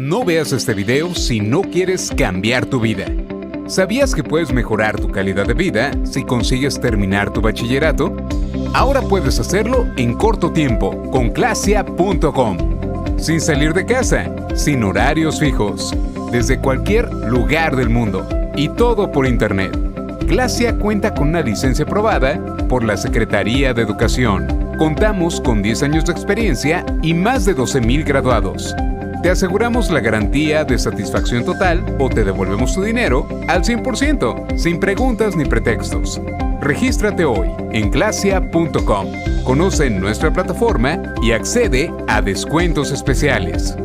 No veas este video si no quieres cambiar tu vida. ¿Sabías que puedes mejorar tu calidad de vida si consigues terminar tu bachillerato? Ahora puedes hacerlo en corto tiempo con Clasia.com. Sin salir de casa, sin horarios fijos, desde cualquier lugar del mundo y todo por internet. Clasia cuenta con una licencia aprobada por la Secretaría de Educación. Contamos con 10 años de experiencia y más de 12,000 graduados. Te aseguramos la garantía de satisfacción total o te devolvemos tu dinero al 100%, sin preguntas ni pretextos. Regístrate hoy en Clasia.com. Conoce nuestra plataforma y accede a descuentos especiales.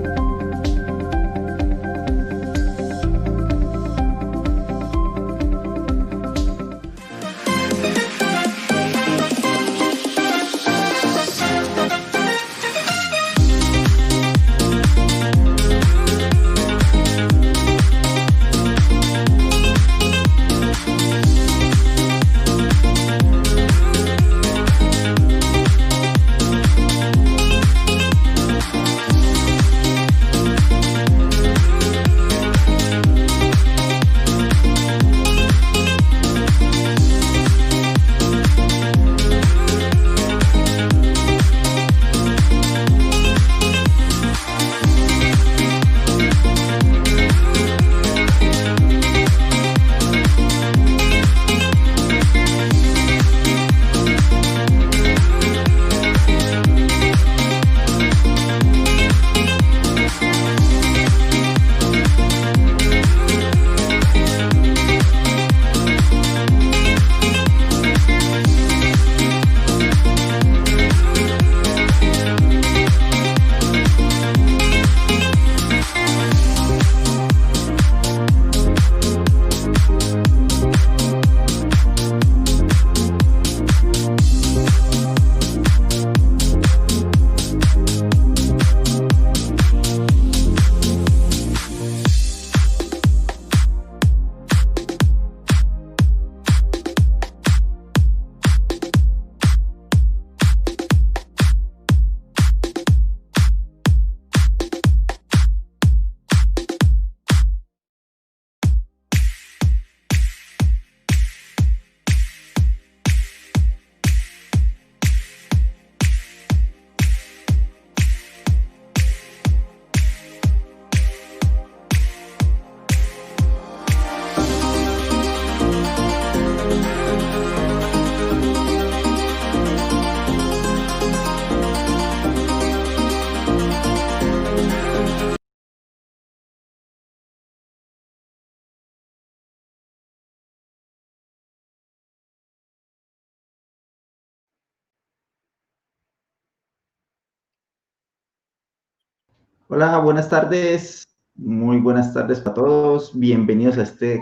Hola, buenas tardes. Muy buenas tardes para todos. Bienvenidos a este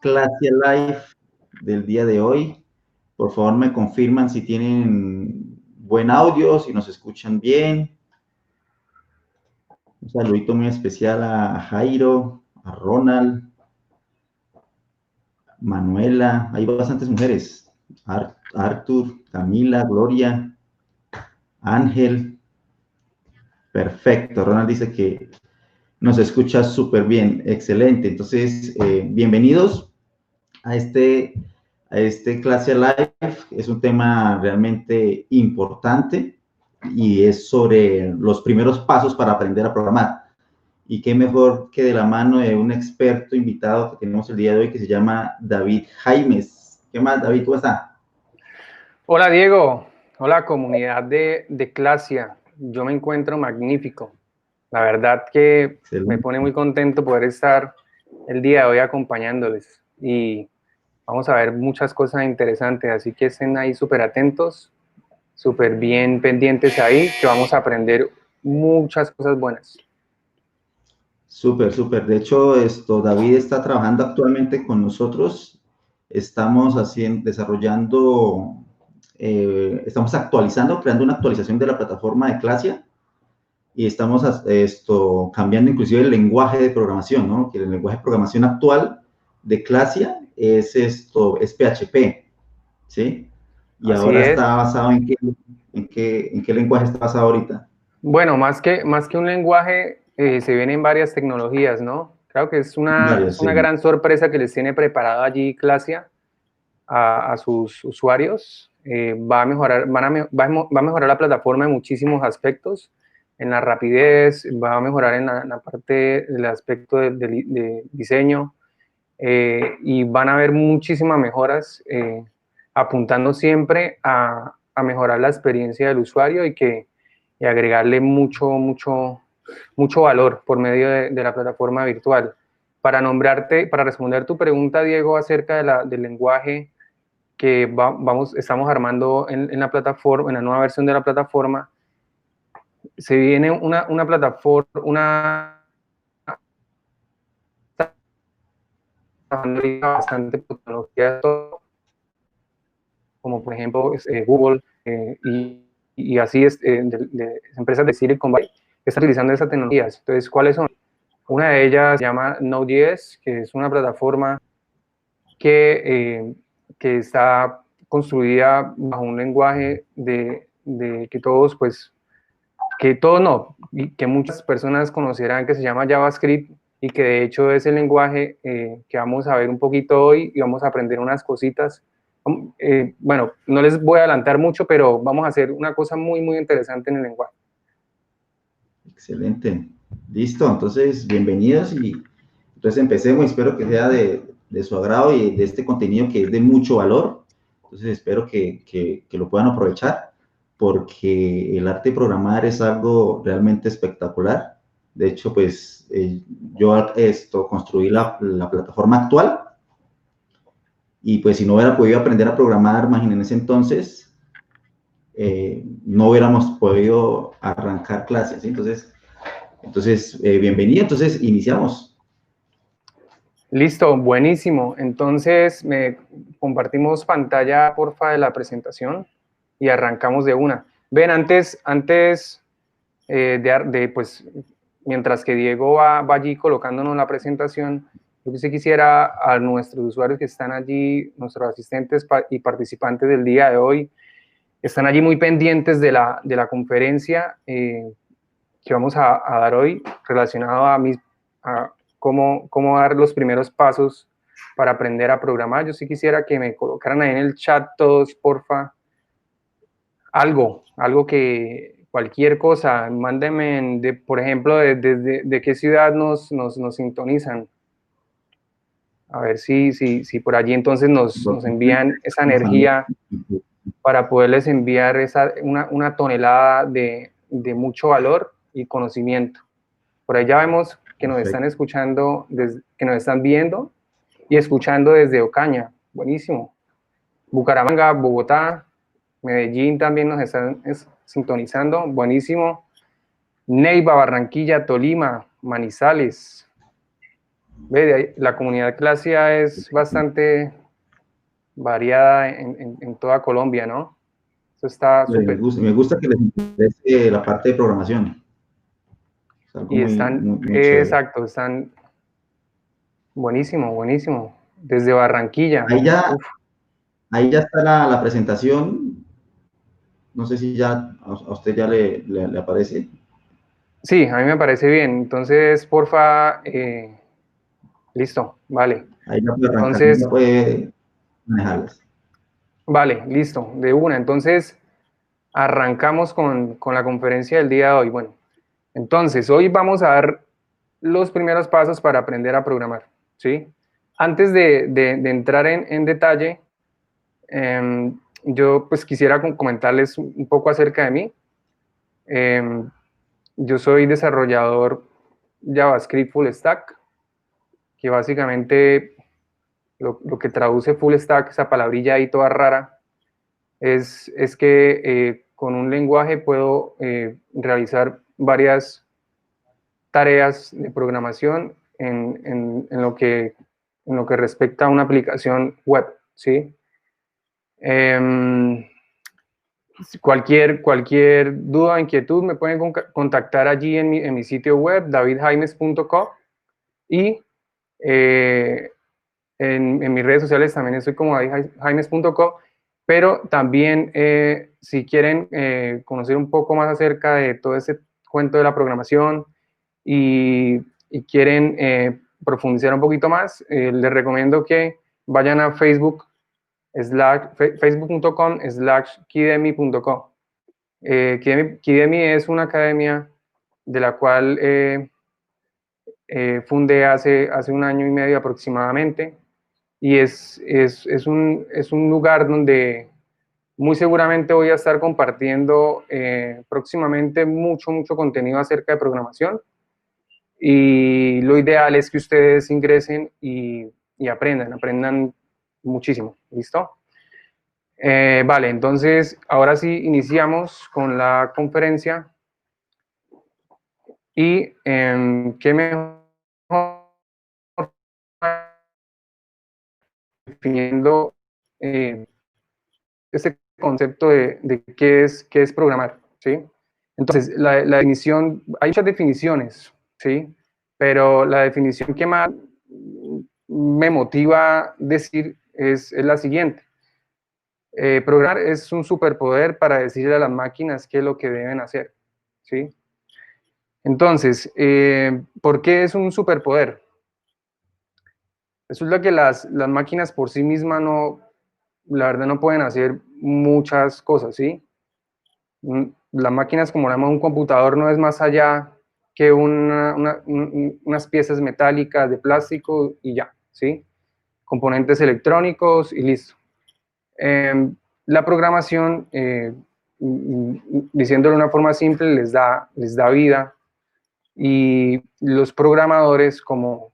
Clasia Live del día de hoy. Por favor, me confirman si tienen buen audio, si nos escuchan bien. Un saludito muy especial a Jairo, a Ronald, Manuela. Hay bastantes mujeres. Arthur, Camila, Gloria, Ángel. Perfecto, Ronald dice que nos escucha súper bien, excelente. Entonces, bienvenidos a este Clase Live. Es un tema realmente importante y es sobre los primeros pasos para aprender a programar. Y qué mejor que de la mano de un experto invitado que tenemos el día de hoy que se llama David Jaimes. ¿Qué más, David? ¿Cómo está? Hola, Diego. Hola, comunidad de Clasia. Yo me encuentro magnífico. La verdad que excelente. Me pone muy contento poder estar el día de hoy acompañándoles. Y vamos a ver muchas cosas interesantes, así que estén ahí súper atentos, súper bien pendientes ahí, que vamos a aprender muchas cosas buenas. Súper, súper. De hecho, David está trabajando actualmente con nosotros. Estamos desarrollando, estamos actualizando, creando una actualización de la plataforma de Clasia y estamos cambiando inclusive el lenguaje de programación, ¿no? Que el lenguaje de programación actual de Clasia es PHP, ¿sí? Y así ahora es. está basado en qué lenguaje está basado ahorita. Bueno, más que un lenguaje, se vienen varias tecnologías, ¿no? Creo que es una Sí. gran sorpresa que les tiene preparado allí Clasia a sus usuarios. Va a mejorar la plataforma en muchísimos aspectos, en la rapidez, va a mejorar en la parte del aspecto de diseño, y van a haber muchísimas mejoras, apuntando siempre a mejorar la experiencia del usuario y agregarle mucho valor por medio de la plataforma virtual. Para responder tu pregunta, Diego, acerca del lenguaje que estamos armando en la plataforma, en la nueva versión de la plataforma, se viene una plataforma, bastante tecnología, como por ejemplo Google, y así es, de empresas de Silicon Valley que están utilizando esas tecnologías. Entonces, ¿cuáles son? Una de ellas se llama Node.js, que es una plataforma que está construida bajo un lenguaje que todos, pues, que muchas personas conocerán, que se llama JavaScript, y que de hecho es el lenguaje que vamos a ver un poquito hoy y vamos a aprender unas cositas. Bueno, no les voy a adelantar mucho, pero vamos a hacer una cosa muy interesante en el lenguaje. Excelente. Listo, entonces bienvenidos y entonces empecemos. Espero que sea de su agrado y de este contenido que es de mucho valor. Entonces espero que lo puedan aprovechar, porque el arte de programar es algo realmente espectacular. De hecho, pues yo construí la plataforma actual, y pues si no hubiera podido aprender a programar, imaginen, en ese entonces, no hubiéramos podido arrancar clases, ¿sí? Entonces bienvenido. Entonces iniciamos. Listo, buenísimo. Entonces, compartimos pantalla, porfa, de la presentación y arrancamos de una. Ven, antes pues, mientras que Diego va allí colocándonos la presentación, yo que sí quisiera a nuestros usuarios que están allí, nuestros asistentes y participantes del día de hoy, están allí muy pendientes de la conferencia que vamos a dar hoy, relacionado a cómo dar los primeros pasos para aprender a programar. Yo sí quisiera que me colocaran ahí en el chat todos, porfa, algo que cualquier cosa, mándenme, por ejemplo, de qué ciudad nos sintonizan. A ver si por allí entonces nos envían esa energía para poderles enviar una tonelada de mucho valor y conocimiento. Por ahí ya vemos que nos están escuchando, que nos están viendo y escuchando desde Ocaña. Buenísimo. Bucaramanga, Bogotá, Medellín también nos están sintonizando. Buenísimo. Neiva, Barranquilla, Tolima, Manizales. Ve, la comunidad Clasia es bastante variada en toda Colombia, ¿no? Eso está súper. Me gusta que les interese la parte de programación. Es algo Y están, muy chévere. exacto, están buenísimo. Desde Barranquilla. Ahí ya está la presentación. No sé si ya a usted ya le aparece. Sí, a mí me parece bien. Entonces, porfa, listo, vale. Ahí ya puede arrancar, Entonces, ya puede manejarlas. Vale, listo, de una. Entonces, arrancamos con la conferencia del día de hoy. Bueno, entonces, hoy vamos a dar los primeros pasos para aprender a programar, ¿sí? Antes de entrar en detalle, yo pues quisiera comentarles un poco acerca de mí. Yo soy desarrollador JavaScript Full Stack, que básicamente lo que traduce Full Stack, esa palabrilla ahí toda rara, es que con un lenguaje puedo realizar varias tareas de programación en lo que respecta a una aplicación web, ¿sí? Cualquier duda o inquietud me pueden contactar allí en mi sitio web, davidjaimes.co, y en mis redes sociales también estoy como davidjaimes.co, pero también si quieren conocer un poco más acerca de todo ese cuento de la programación, y quieren profundizar un poquito más, les recomiendo que vayan a facebook.com/kidemi.com. Kidemi es una academia de la cual fundé hace 1 año y medio aproximadamente, y es un lugar donde muy seguramente voy a estar compartiendo próximamente mucho contenido acerca de programación, y lo ideal es que ustedes ingresen y aprendan muchísimo. ¿Listo? Vale, entonces ahora sí iniciamos con la conferencia, y qué mejor definiendo este concepto de qué es programar, ¿sí? Entonces, la definición, hay muchas definiciones, ¿sí? Pero la definición que más me motiva decir es la siguiente. Programar es un superpoder para decirle a las máquinas qué es lo que deben hacer, ¿sí? Entonces, ¿por qué es un superpoder? Resulta que las máquinas por sí mismas la verdad no pueden hacer muchas cosas, ¿sí? Las máquinas, como la un computador, no es más allá que unas piezas metálicas de plástico y ya, ¿sí? Componentes electrónicos y listo. La programación, diciéndolo de una forma simple, les da vida, y los programadores, como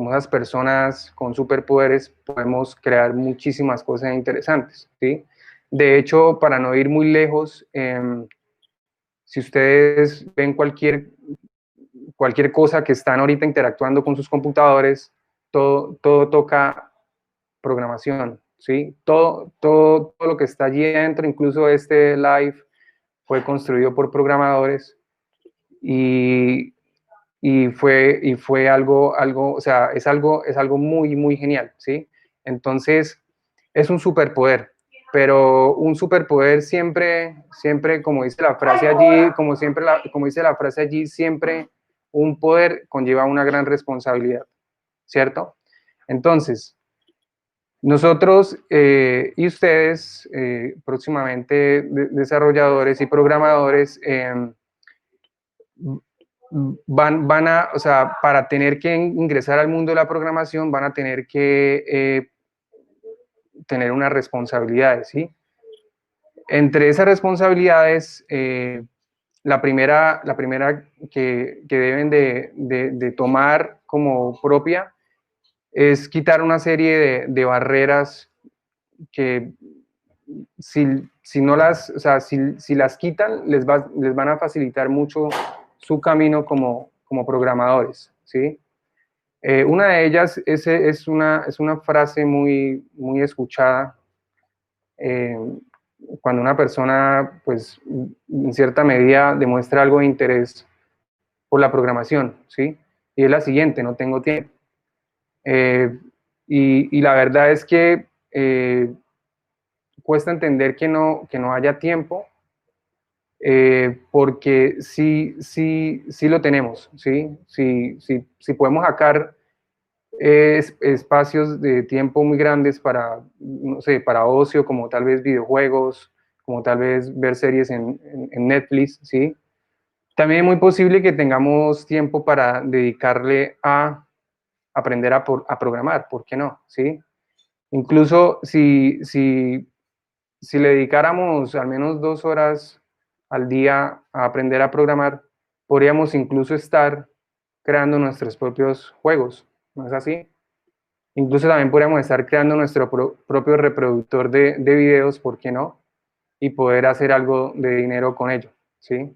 esas personas con superpoderes, podemos crear muchísimas cosas interesantes, ¿sí? De hecho, para no ir muy lejos, si ustedes ven cualquier cosa que están ahorita interactuando con sus computadores, todo toca programación, ¿sí? Todo lo que está allí dentro, incluso este live, fue construido por programadores, y fue algo, o sea, es algo muy genial, ¿sí? Entonces, es un superpoder, pero un superpoder siempre, como dice la frase allí, como dice la frase allí, siempre un poder conlleva una gran responsabilidad, ¿cierto? Entonces, nosotros y ustedes, próximamente desarrolladores y programadores, o sea, para tener que ingresar al mundo de la programación, van a tener que tener unas responsabilidades, ¿sí? Entre esas responsabilidades, la primera que deben de tomar como propia es quitar una serie de barreras que, si no las, o sea, si las quitan, les van a facilitar mucho su camino como programadores, ¿sí? Una de ellas es una frase muy escuchada, cuando una persona, pues, en cierta medida demuestra algo de interés por la programación, ¿sí? Y es la siguiente: no tengo tiempo. Y la verdad es que cuesta entender que no haya tiempo, porque sí lo tenemos, ¿sí? Si podemos sacar espacios de tiempo muy grandes para, no sé, para ocio, como tal vez videojuegos, como tal vez ver series en Netflix, ¿sí? También es muy posible que tengamos tiempo para dedicarle a aprender a programar, ¿por qué no? ¿Sí? Incluso si le dedicáramos al menos 2 horas al día a aprender a programar, podríamos incluso estar creando nuestros propios juegos, ¿no es así? Incluso también podríamos estar creando nuestro propio reproductor de videos, ¿por qué no? Y poder hacer algo de dinero con ello, ¿sí?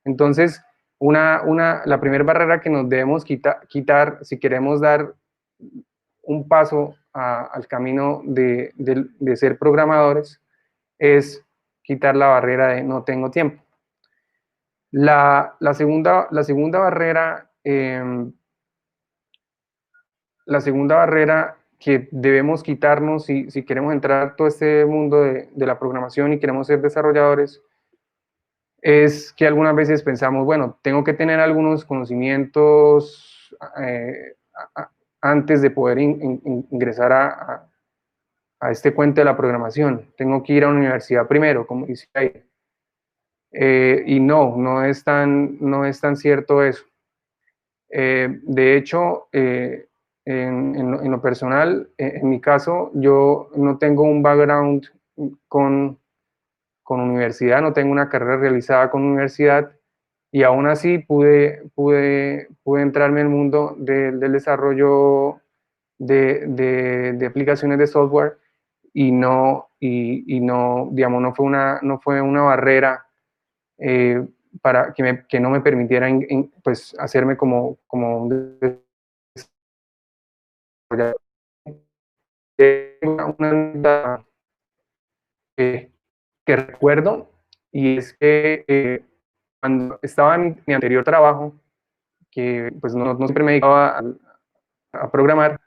Entonces, la primera barrera que nos debemos quitar si queremos dar un paso al camino de ser programadores, es quitar la barrera de no tengo tiempo. La segunda barrera, que debemos quitarnos si queremos entrar a todo este mundo de la programación y queremos ser desarrolladores, es que algunas veces pensamos, bueno, tengo que tener algunos conocimientos antes de poder ingresar a este cuento de la programación. Tengo que ir a una universidad primero, como dice ahí. Y no es tan cierto eso. De hecho, en lo personal, en mi caso, yo no tengo un background con universidad, no tengo una carrera realizada con universidad, y aún así pude entrarme en el mundo del desarrollo de aplicaciones de software, y no, digamos, no fue una barrera eh, para que no me permitiera pues, hacerme como un desarrollador. Una que, que recuerdo, y es que cuando estaba en mi anterior trabajo, que pues no siempre me dedicaba a programar,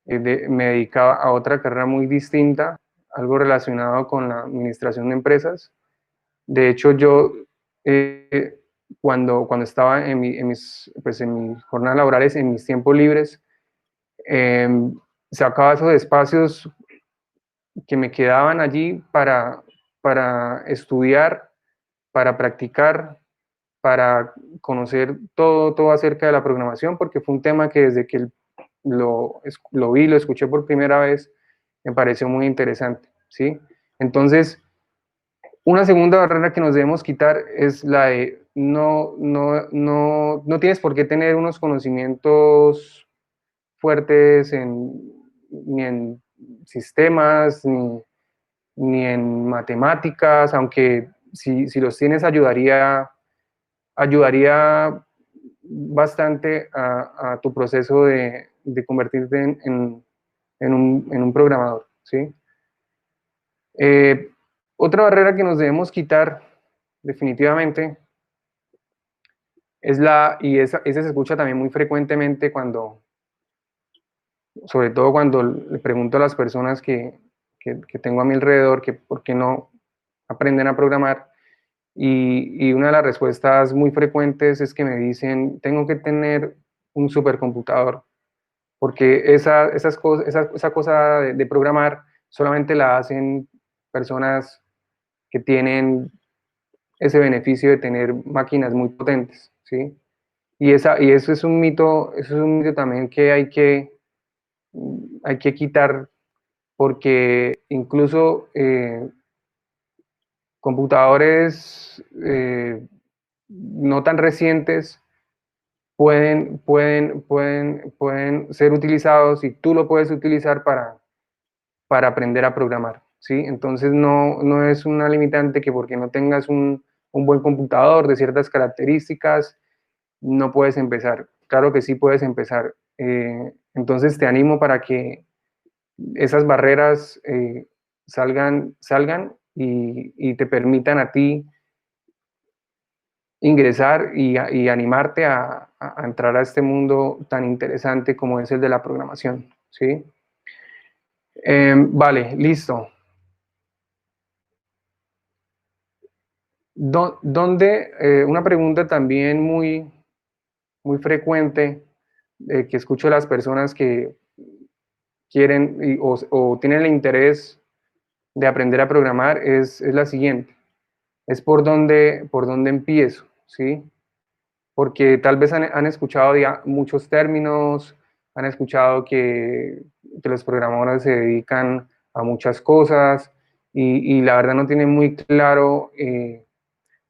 me dedicaba a otra carrera muy distinta, algo relacionado con la administración de empresas. De hecho, yo cuando estaba pues en mis jornadas laborales, en mis tiempos libres, sacaba esos espacios que me quedaban allí para estudiar, para practicar, para conocer todo acerca de la programación, porque fue un tema que desde que lo vi, lo escuché por primera vez, me pareció muy interesante, ¿sí? Entonces, una segunda barrera que nos debemos quitar es la de no tienes por qué tener unos conocimientos fuertes ni en sistemas, ni en matemáticas, aunque si los tienes ayudaría bastante a tu proceso de convertirte en un programador, ¿sí? Otra barrera que nos debemos quitar definitivamente y esa se escucha también muy frecuentemente sobre todo cuando le pregunto a las personas que tengo a mi alrededor que por qué no aprenden a programar, y una de las respuestas muy frecuentes es que me dicen, tengo que tener un supercomputador, porque esa cosa de programar solamente la hacen personas que tienen ese beneficio de tener máquinas muy potentes, ¿sí? Y eso es un mito también que hay que quitar, porque incluso computadores no tan recientes pueden ser utilizados, y tú lo puedes utilizar para aprender a programar, ¿sí? Entonces no es una limitante que porque no tengas un buen computador de ciertas características, no puedes empezar. Claro que sí puedes empezar. Entonces te animo para que esas barreras salgan y te permitan a ti ingresar y animarte a entrar a este mundo tan interesante como es el de la programación, ¿sí? Vale, listo. Una pregunta también muy frecuente que escucho de las personas que quieren o tienen el interés de aprender a programar es la siguiente: es por dónde empiezo, ¿sí? Porque tal vez han escuchado ya muchos términos, han escuchado que los programadores se dedican a muchas cosas, y la verdad no tienen muy claro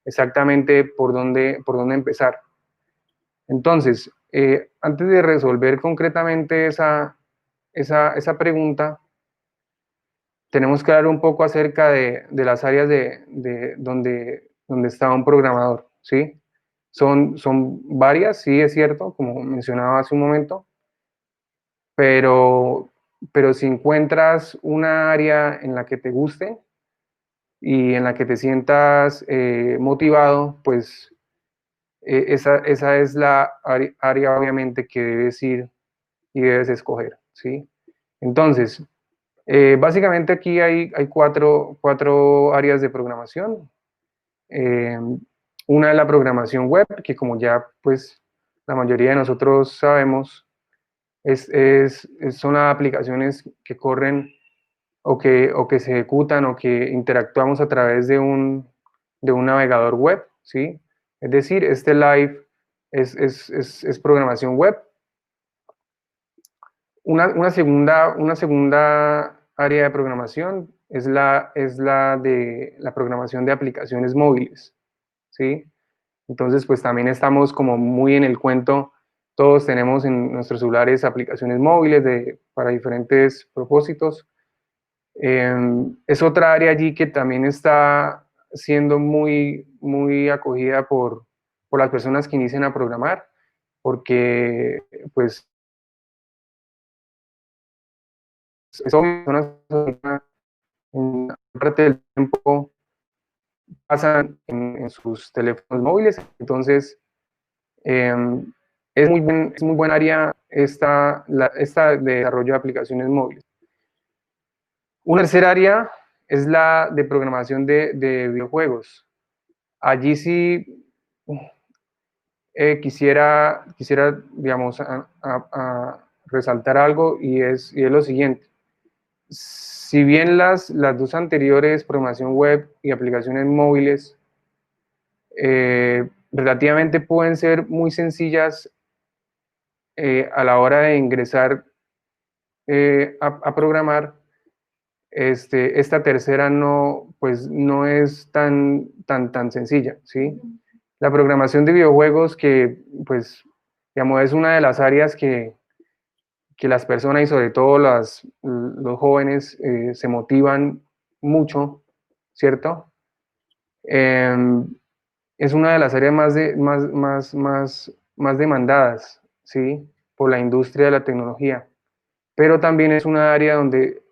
exactamente por dónde empezar. Entonces, antes de resolver concretamente esa pregunta, tenemos que hablar un poco acerca de las áreas de donde está un programador, ¿sí? Son varias, sí, es cierto, como mencionaba hace un momento, pero, pero si encuentras una área en la que te guste y en la que te sientas motivado, pues esa es la área obviamente que debes ir y debes escoger, ¿sí? Entonces, básicamente aquí hay cuatro áreas de programación. Una es la programación web, que como ya pues la mayoría de nosotros sabemos, son las aplicaciones que corren o que se ejecutan o que interactuamos a través de un navegador web, ¿sí? Es decir, este Live es programación web. Una segunda área de programación es la de la programación de aplicaciones móviles, ¿sí? Entonces, pues también estamos como muy en el cuento, todos tenemos en nuestros celulares aplicaciones móviles para diferentes propósitos. Es otra área allí que también está siendo muy, muy acogida por las personas que inician a programar, porque pues son personas que en parte del tiempo pasan en sus teléfonos móviles, entonces es muy buen área esta de desarrollo de aplicaciones móviles. Una tercera área es la de programación de videojuegos. Allí sí quisiera, digamos, a resaltar algo y es lo siguiente. Si bien las dos anteriores, programación web y aplicaciones móviles, relativamente pueden ser muy sencillas a la hora de ingresar a programar, esta tercera pues no es tan sencilla, ¿sí? La programación de videojuegos, que pues, digamos, es una de las áreas que las personas y sobre todo los jóvenes se motivan mucho, ¿cierto? Es una de las áreas más demandadas, ¿sí? Por la industria de la tecnología, pero también es una área donde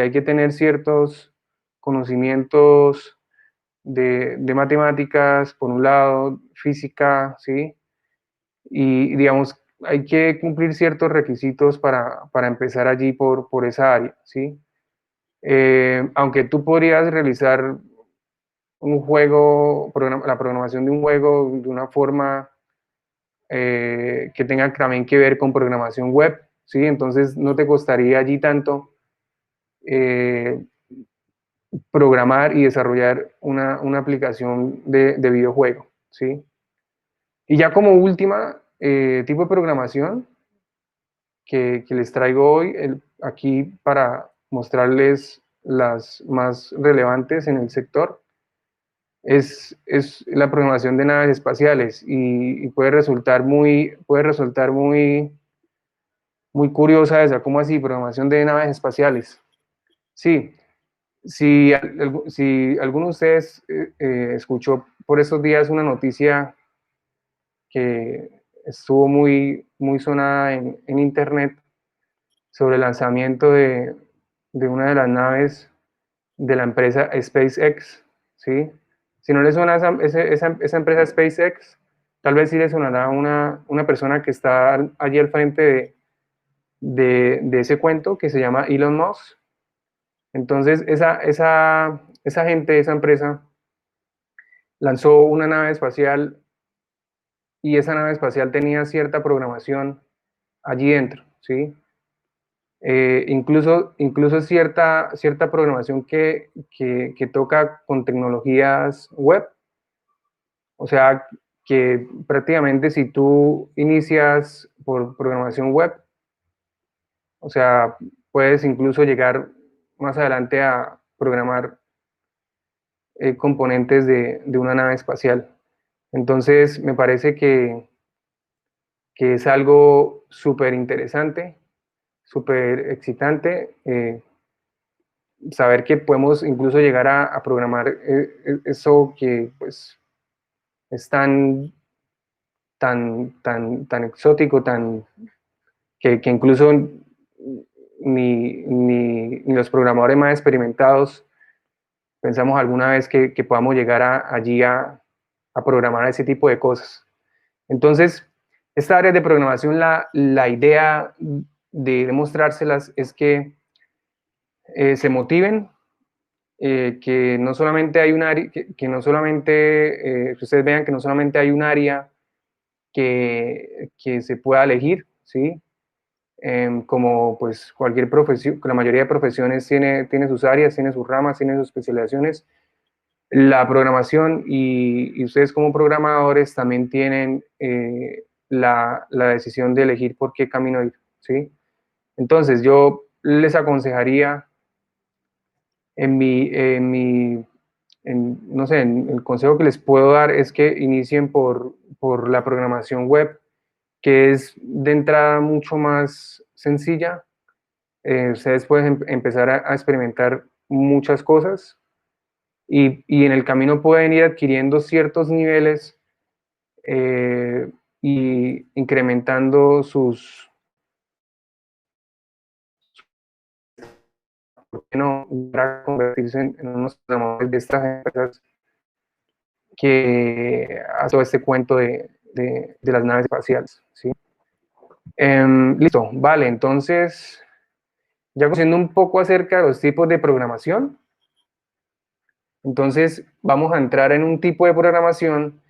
hay que tener ciertos conocimientos de matemáticas, por un lado, física, ¿sí? Y digamos, hay que cumplir ciertos requisitos para empezar allí por esa área, ¿sí? Aunque tú podrías realizar un juego, la programación de un juego de una forma que tenga también que ver con programación web, ¿sí? Entonces no te costaría allí tanto programar y desarrollar una aplicación de videojuego, ¿sí? Y ya como última tipo de programación que les traigo hoy aquí para mostrarles las más relevantes en el sector, es la programación de naves espaciales y puede resultar muy curiosa esa, ¿cómo así? Programación de naves espaciales. Sí, si alguno de ustedes escuchó por estos días una noticia que estuvo muy sonada en internet sobre el lanzamiento de una de las naves de la empresa SpaceX, ¿sí? Si no les suena esa empresa SpaceX, tal vez sí les sonará una persona que está allí al frente de ese cuento, que se llama Elon Musk. Entonces, esa gente, esa empresa, lanzó una nave espacial y esa nave espacial tenía cierta programación allí dentro, ¿sí? Incluso cierta programación que toca con tecnologías web, o sea, que prácticamente si tú inicias por programación web, o sea, puedes incluso llegar más adelante a programar componentes de una nave espacial. Entonces, me parece que es algo súper interesante, súper excitante, saber que podemos incluso llegar a programar eso que pues es tan exótico, que incluso ni los programadores más experimentados pensamos alguna vez que podamos llegar allí a programar ese tipo de cosas. Entonces, esta área de programación, la idea de demostrárselas es que se motiven que no solamente hay un área, que no solamente, que ustedes vean que no solamente hay un área que se pueda elegir, ¿sí? Como pues cualquier profesión, la mayoría de profesiones tiene sus áreas, tiene sus ramas, tiene sus especializaciones. La programación y ustedes como programadores también tienen la decisión de elegir por qué camino ir, ¿sí? Entonces yo les aconsejaría no sé, el consejo que les puedo dar es que inicien por la programación web, que es de entrada mucho más sencilla. Ustedes pueden empezar a experimentar muchas cosas y en el camino pueden ir adquiriendo ciertos niveles y incrementando sus, ¿por qué no?, para convertirse en unos programadores de estas empresas que hace todo este cuento de las naves espaciales, ¿sí? Listo, vale, entonces, ya conociendo un poco acerca de los tipos de programación, entonces vamos a entrar en un tipo de programación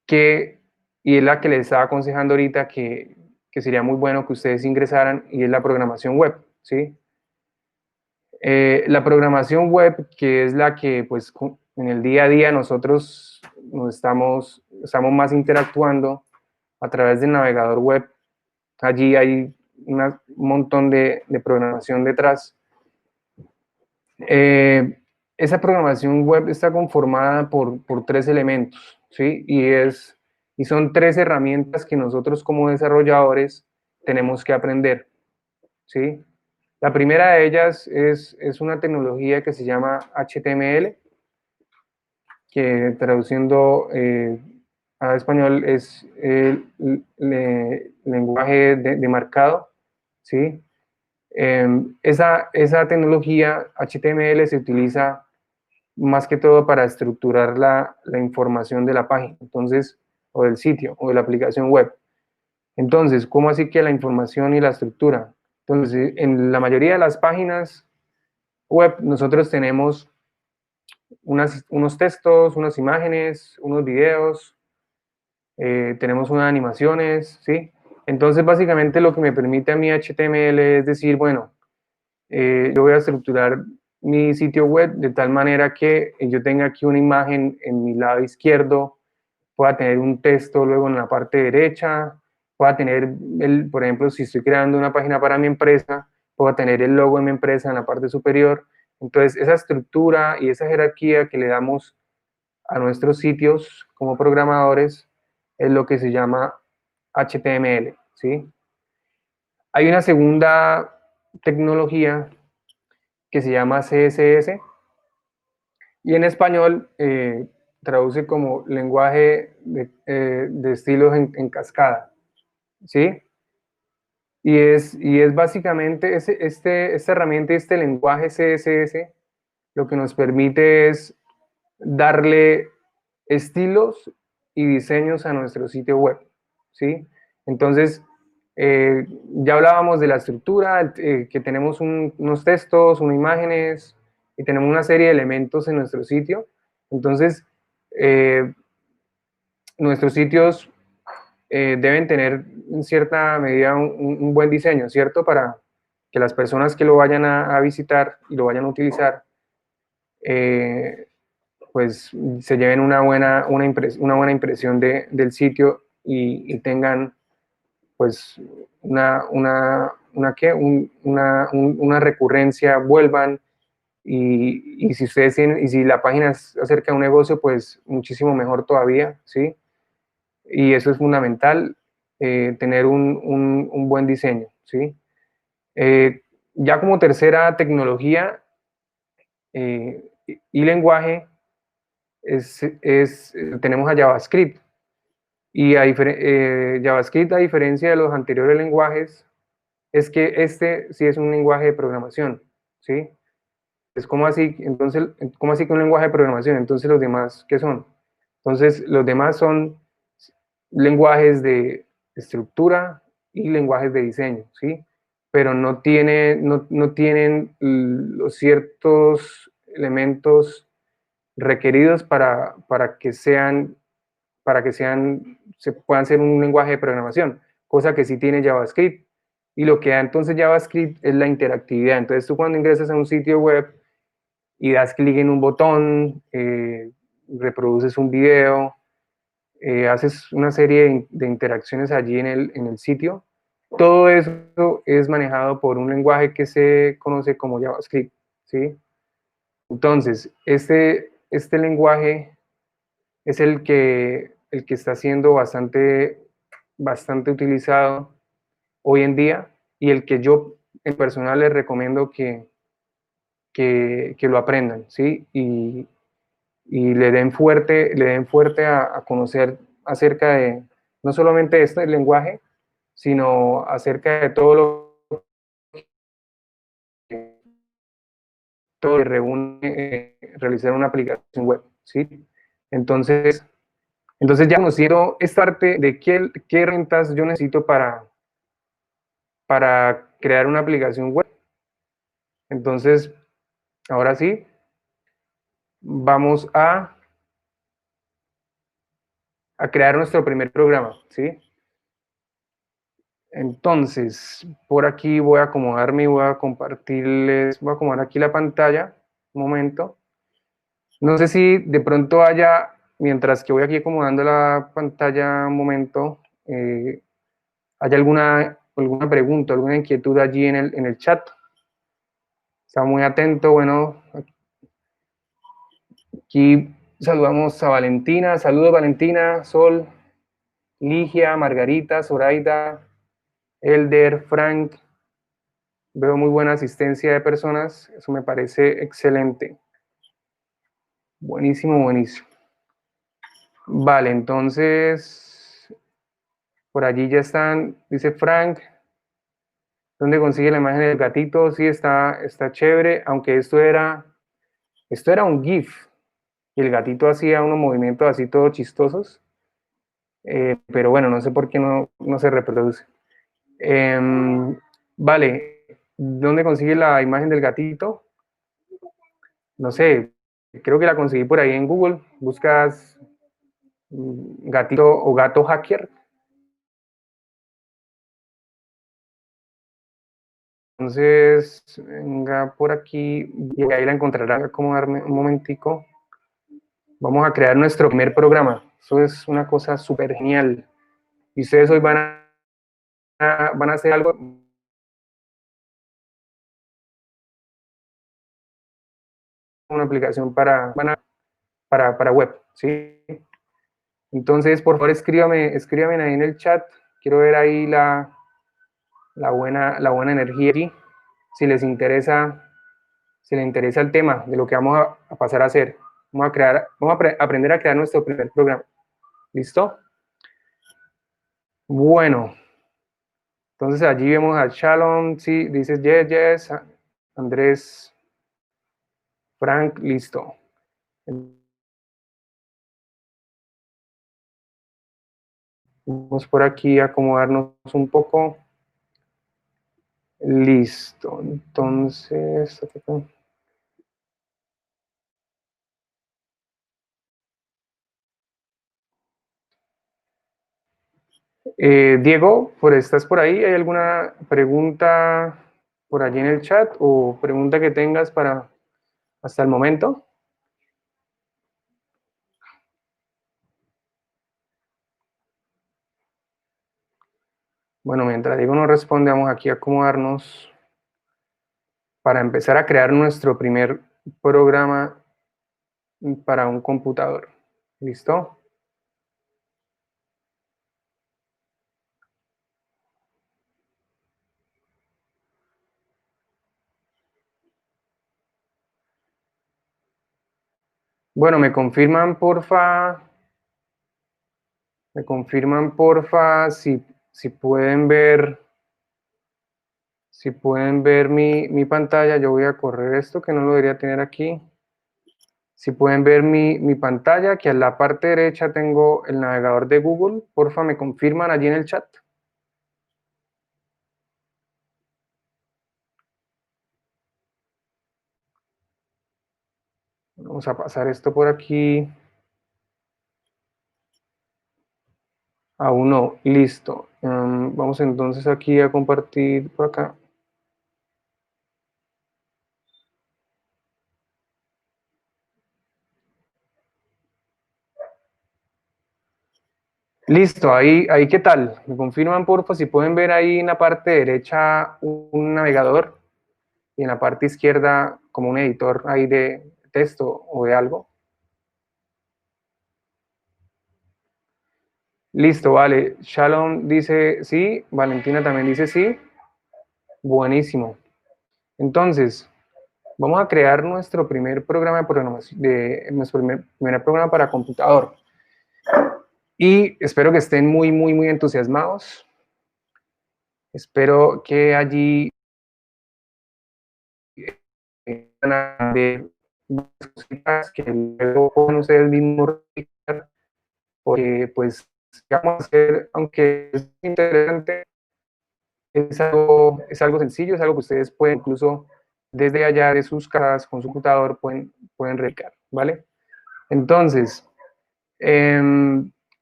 y es la que les estaba aconsejando ahorita que sería muy bueno que ustedes ingresaran, y es la programación web, ¿sí? La programación web, que es la que pues en el día a día nosotros estamos más interactuando a través del navegador web. Allí hay un montón de programación detrás. Esa programación web está conformada por 3 elementos, ¿sí? Y son 3 herramientas que nosotros como desarrolladores tenemos que aprender, ¿sí? La primera de ellas es una tecnología que se llama HTML, que traduciendo a español es el lenguaje de marcado, ¿sí? Esa tecnología HTML se utiliza más que todo para estructurar la información de la página, entonces, o del sitio, o de la aplicación web. Entonces, ¿cómo así que la información y la estructura? Entonces, en la mayoría de las páginas web, nosotros tenemos unos textos, unas imágenes, unos videos, tenemos unas animaciones, ¿sí? Entonces, básicamente lo que me permite a mí HTML es decir, bueno, yo voy a estructurar mi sitio web de tal manera que yo tenga aquí una imagen en mi lado izquierdo, pueda tener un texto luego en la parte derecha, pueda tener, por ejemplo, si estoy creando una página para mi empresa, pueda tener el logo de mi empresa en la parte superior. Entonces, esa estructura y esa jerarquía que le damos a nuestros sitios como programadores es lo que se llama HTML, ¿sí? Hay una segunda tecnología que se llama CSS y en español traduce como lenguaje de estilos en cascada, ¿sí? Y es básicamente esta herramienta, este lenguaje CSS, lo que nos permite es darle estilos y diseños a nuestro sitio web, ¿sí? Entonces, ya hablábamos de la estructura, que tenemos unos textos, unas imágenes, y tenemos una serie de elementos en nuestro sitio. Entonces, nuestros sitios deben tener en cierta medida un buen diseño, ¿cierto? Para que las personas que lo vayan a visitar y lo vayan a utilizar, pues se lleven una buena impresión del sitio y tengan pues una recurrencia, vuelvan, y si ustedes tienen, y si la página es acerca de un negocio, pues muchísimo mejor todavía, ¿sí? Y eso es fundamental, tener un buen diseño, ¿sí? Ya como tercera tecnología y lenguaje, tenemos a JavaScript. Y JavaScript, a diferencia de los anteriores lenguajes, es que este sí es un lenguaje de programación, ¿sí? Es como así, entonces, ¿cómo así que un lenguaje de programación? Entonces, ¿los demás qué son? Entonces, los demás son lenguajes de estructura y lenguajes de diseño, ¿sí? Pero no tienen los ciertos elementos requeridos para que se puedan ser un lenguaje de programación, cosa que sí tiene JavaScript. Y lo que da entonces JavaScript es la interactividad. Entonces tú cuando ingresas a un sitio web y das clic en un botón, reproduces un video, haces una serie de interacciones allí en el sitio, todo eso es manejado por un lenguaje que se conoce como JavaScript, ¿sí? Entonces, este lenguaje es el que está siendo bastante utilizado hoy en día y el que yo en personal les recomiendo que lo aprendan, ¿sí? Y le den fuerte a conocer acerca de no solamente este lenguaje, sino acerca de todo lo que reúne realizar una aplicación web, ¿sí? Entonces ya conociendo esta parte de qué herramientas yo necesito para crear una aplicación web. Entonces, ahora sí, vamos a crear nuestro primer programa, ¿sí? Entonces, por aquí voy a acomodarme y voy a compartirles, voy a acomodar aquí la pantalla, un momento. No sé si de pronto haya, mientras que voy aquí acomodando la pantalla un momento, ¿hay alguna pregunta, alguna inquietud allí en el chat? Está muy atento. Bueno, aquí saludamos a Valentina. Saludos, Valentina, Sol, Ligia, Margarita, Zoraida, Elder, Frank. Veo muy buena asistencia de personas. Eso me parece excelente. Buenísimo, buenísimo. Vale, entonces, por allí ya están, dice Frank. ¿Dónde consigue la imagen del gatito? Sí, está chévere, aunque esto era un GIF y el gatito hacía unos movimientos así todos chistosos, pero bueno, no sé por qué no se reproduce. Vale, ¿dónde consigue la imagen del gatito? No sé, creo que la conseguí por ahí en Google. Buscas gatito o gato hacker. Entonces, venga por aquí y ahí la encontrará. Acomodarme un momentico. Vamos a crear nuestro primer programa. Eso es una cosa súper genial. Y ustedes hoy van a hacer algo, una aplicación para web, ¿sí? Entonces, por favor, escríbame ahí en el chat. Quiero ver ahí la buena energía aquí. Si les interesa el tema de lo que vamos a pasar a hacer. Vamos a aprender a crear nuestro primer programa. ¿Listo? Bueno, entonces allí vemos a Shalom, sí, dice yes, Andrés, Frank, listo. Vamos por aquí a acomodarnos un poco. Listo, entonces... Diego, ¿estás por ahí? ¿Hay alguna pregunta por allí en el chat o pregunta que tengas para hasta el momento? Bueno, mientras Diego no responde, vamos aquí a acomodarnos para empezar a crear nuestro primer programa para un computador. ¿Listo? Bueno, me confirman porfa si pueden ver mi pantalla. Yo voy a correr esto que no lo debería tener aquí. Si pueden ver mi pantalla, que a la parte derecha tengo el navegador de Google, porfa me confirman allí en el chat. Vamos a pasar esto por aquí. Aún no, listo. Vamos entonces aquí a compartir por acá. Listo, ahí ¿qué tal? Me confirman porfa si pueden ver ahí en la parte derecha un navegador y en la parte izquierda como un editor ahí de texto o de algo. Listo, vale. Shalom dice sí, Valentina también dice sí. Buenísimo. Entonces, vamos a crear nuestro primer programa de programación, nuestro primer programa para computador. Y espero que estén muy, muy, muy entusiasmados. Espero que allí van a ver cositas que luego pueden ustedes mismos replicar, porque pues vamos a hacer, aunque es interesante, es algo sencillo, es algo que ustedes pueden incluso desde allá de sus casas con su computador pueden replicar, ¿vale? Entonces,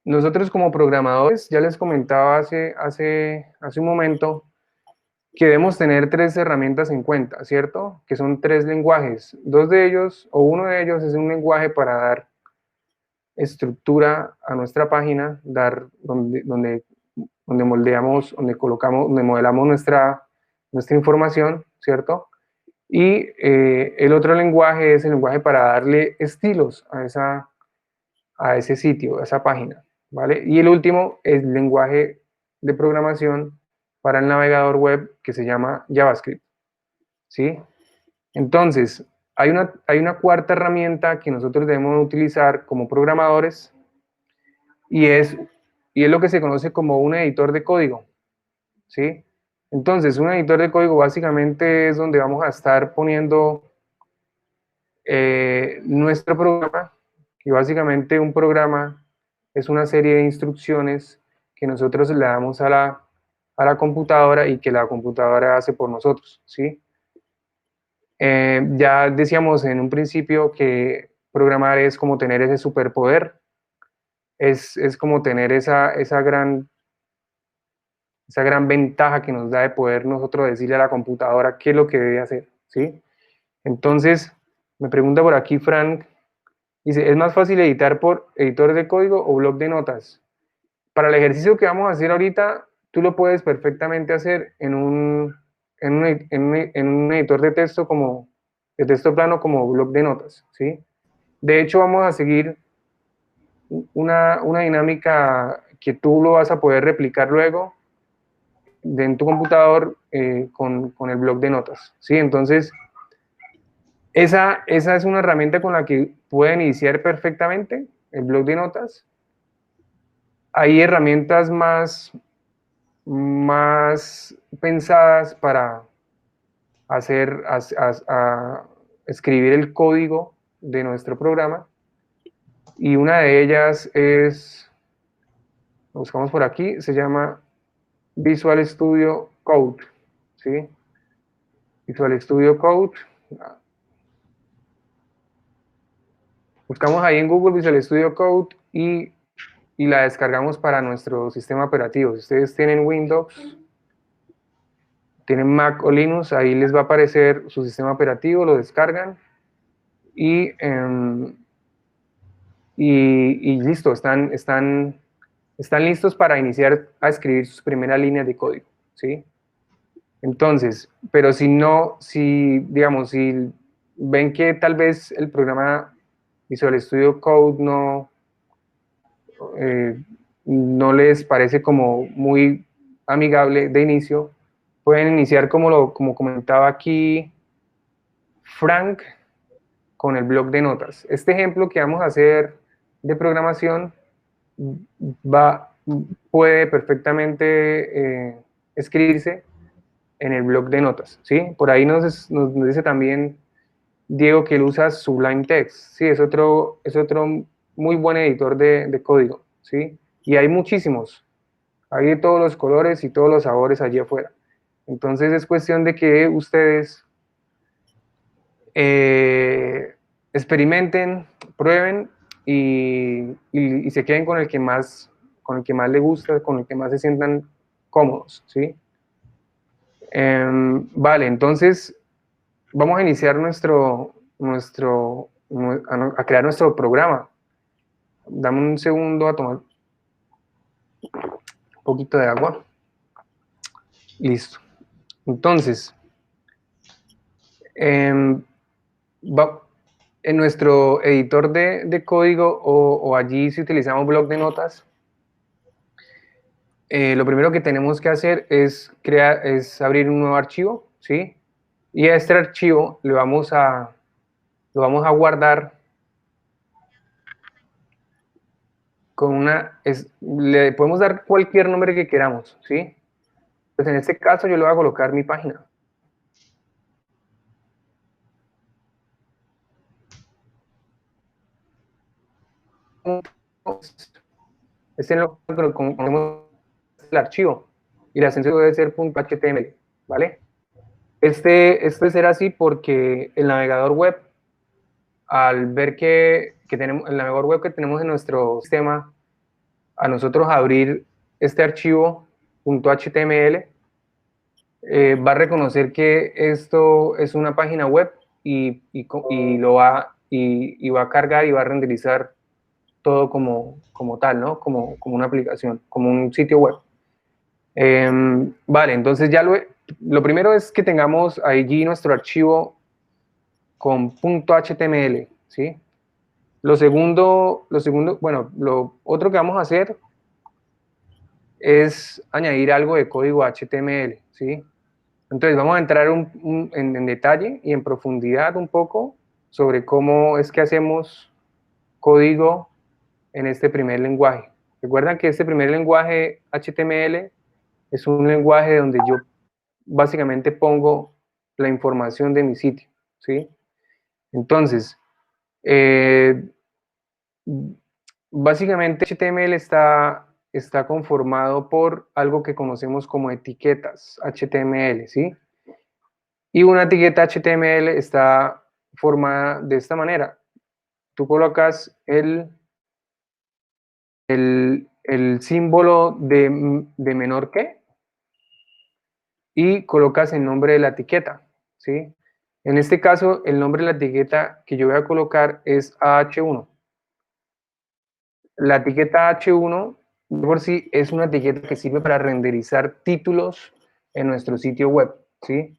nosotros como programadores, ya les comentaba hace un momento, que debemos tener 3 herramientas en cuenta, ¿cierto? Que son 3 lenguajes. 2 de ellos, o uno de ellos es un lenguaje para dar estructura a nuestra página, donde moldeamos, donde colocamos, donde modelamos nuestra información, ¿cierto? Y el otro lenguaje es el lenguaje para darle estilos a ese sitio, a esa página, ¿vale? Y el último es el lenguaje de programación para el navegador web que se llama JavaScript, ¿sí? Entonces, hay una cuarta herramienta que nosotros debemos utilizar como programadores y es lo que se conoce como un editor de código, ¿sí? Entonces, un editor de código básicamente es donde vamos a estar poniendo nuestro programa, y básicamente un programa es una serie de instrucciones que nosotros le damos a la computadora y que la computadora hace por nosotros, ¿sí? Ya decíamos en un principio que programar es como tener ese superpoder, es como tener esa gran ventaja que nos da de poder nosotros decirle a la computadora qué es lo que debe hacer, ¿sí? Entonces, me pregunta por aquí Frank, dice, ¿es más fácil editar por editor de código o bloc de notas? Para el ejercicio que vamos a hacer ahorita, tú lo puedes perfectamente hacer en un editor de texto de texto plano como bloc de notas, ¿sí? De hecho, vamos a seguir una dinámica que tú lo vas a poder replicar luego en tu computador con el bloc de notas, ¿sí? Entonces, esa es una herramienta con la que pueden iniciar perfectamente el bloc de notas. Hay herramientas más pensadas para escribir el código de nuestro programa, y una de ellas es, lo buscamos por aquí, se llama Visual Studio Code, ¿sí? Visual Studio Code. Buscamos ahí en Google Visual Studio Code y la descargamos para nuestro sistema operativo. Si ustedes tienen Windows, tienen Mac o Linux, ahí les va a aparecer su sistema operativo, lo descargan y listo, están listos para iniciar a escribir sus primeras líneas de código, ¿sí? Entonces, pero digamos, si ven que tal vez el programa Visual Studio Code no les parece como muy amigable de inicio, pueden iniciar como comentaba aquí Frank, con el bloc de notas. Este ejemplo que vamos a hacer de programación puede perfectamente escribirse en el bloc de notas, ¿sí? Por ahí nos dice también Diego que él usa Sublime Text, ¿sí? Es otro muy buen editor de código, ¿sí? Y hay muchísimos, hay de todos los colores y todos los sabores allí afuera. Entonces es cuestión de que ustedes experimenten, prueben y se queden con el que más les gusta, con el que más se sientan cómodos, ¿sí? Vale, entonces vamos a iniciar a crear nuestro programa. Dame un segundo a tomar un poquito de agua. Listo. Entonces, en nuestro editor de código o allí si utilizamos bloc de notas, lo primero que tenemos que hacer es abrir un nuevo archivo, ¿sí? Y a este archivo lo vamos a guardar con le podemos dar cualquier nombre que queramos, ¿sí? Pues en este caso yo le voy a colocar mi página. Este es lo que conocemos el archivo y la extensión debe ser .html, ¿vale? Este será así porque el navegador web, al ver que tenemos el navegador web que tenemos en nuestro sistema, a nosotros abrir este archivo .html, va a reconocer que esto es una página web y va a cargar y va a renderizar todo como tal, ¿no? Como una aplicación, como un sitio web. Vale, entonces ya lo primero es que tengamos allí nuestro archivo con .html, ¿sí? Lo otro que vamos a hacer es añadir algo de código HTML, ¿sí? Entonces vamos a entrar en detalle y en profundidad un poco sobre cómo es que hacemos código en este primer lenguaje. Recuerdan que este primer lenguaje HTML es un lenguaje donde yo básicamente pongo la información de mi sitio, ¿sí? Entonces, básicamente HTML está conformado por algo que conocemos como etiquetas HTML, ¿sí? Y una etiqueta HTML está formada de esta manera. Tú colocas el símbolo de menor que y colocas el nombre de la etiqueta, ¿sí? En este caso, el nombre de la etiqueta que yo voy a colocar es H1. La etiqueta H1, por sí, es una etiqueta que sirve para renderizar títulos en nuestro sitio web, ¿sí?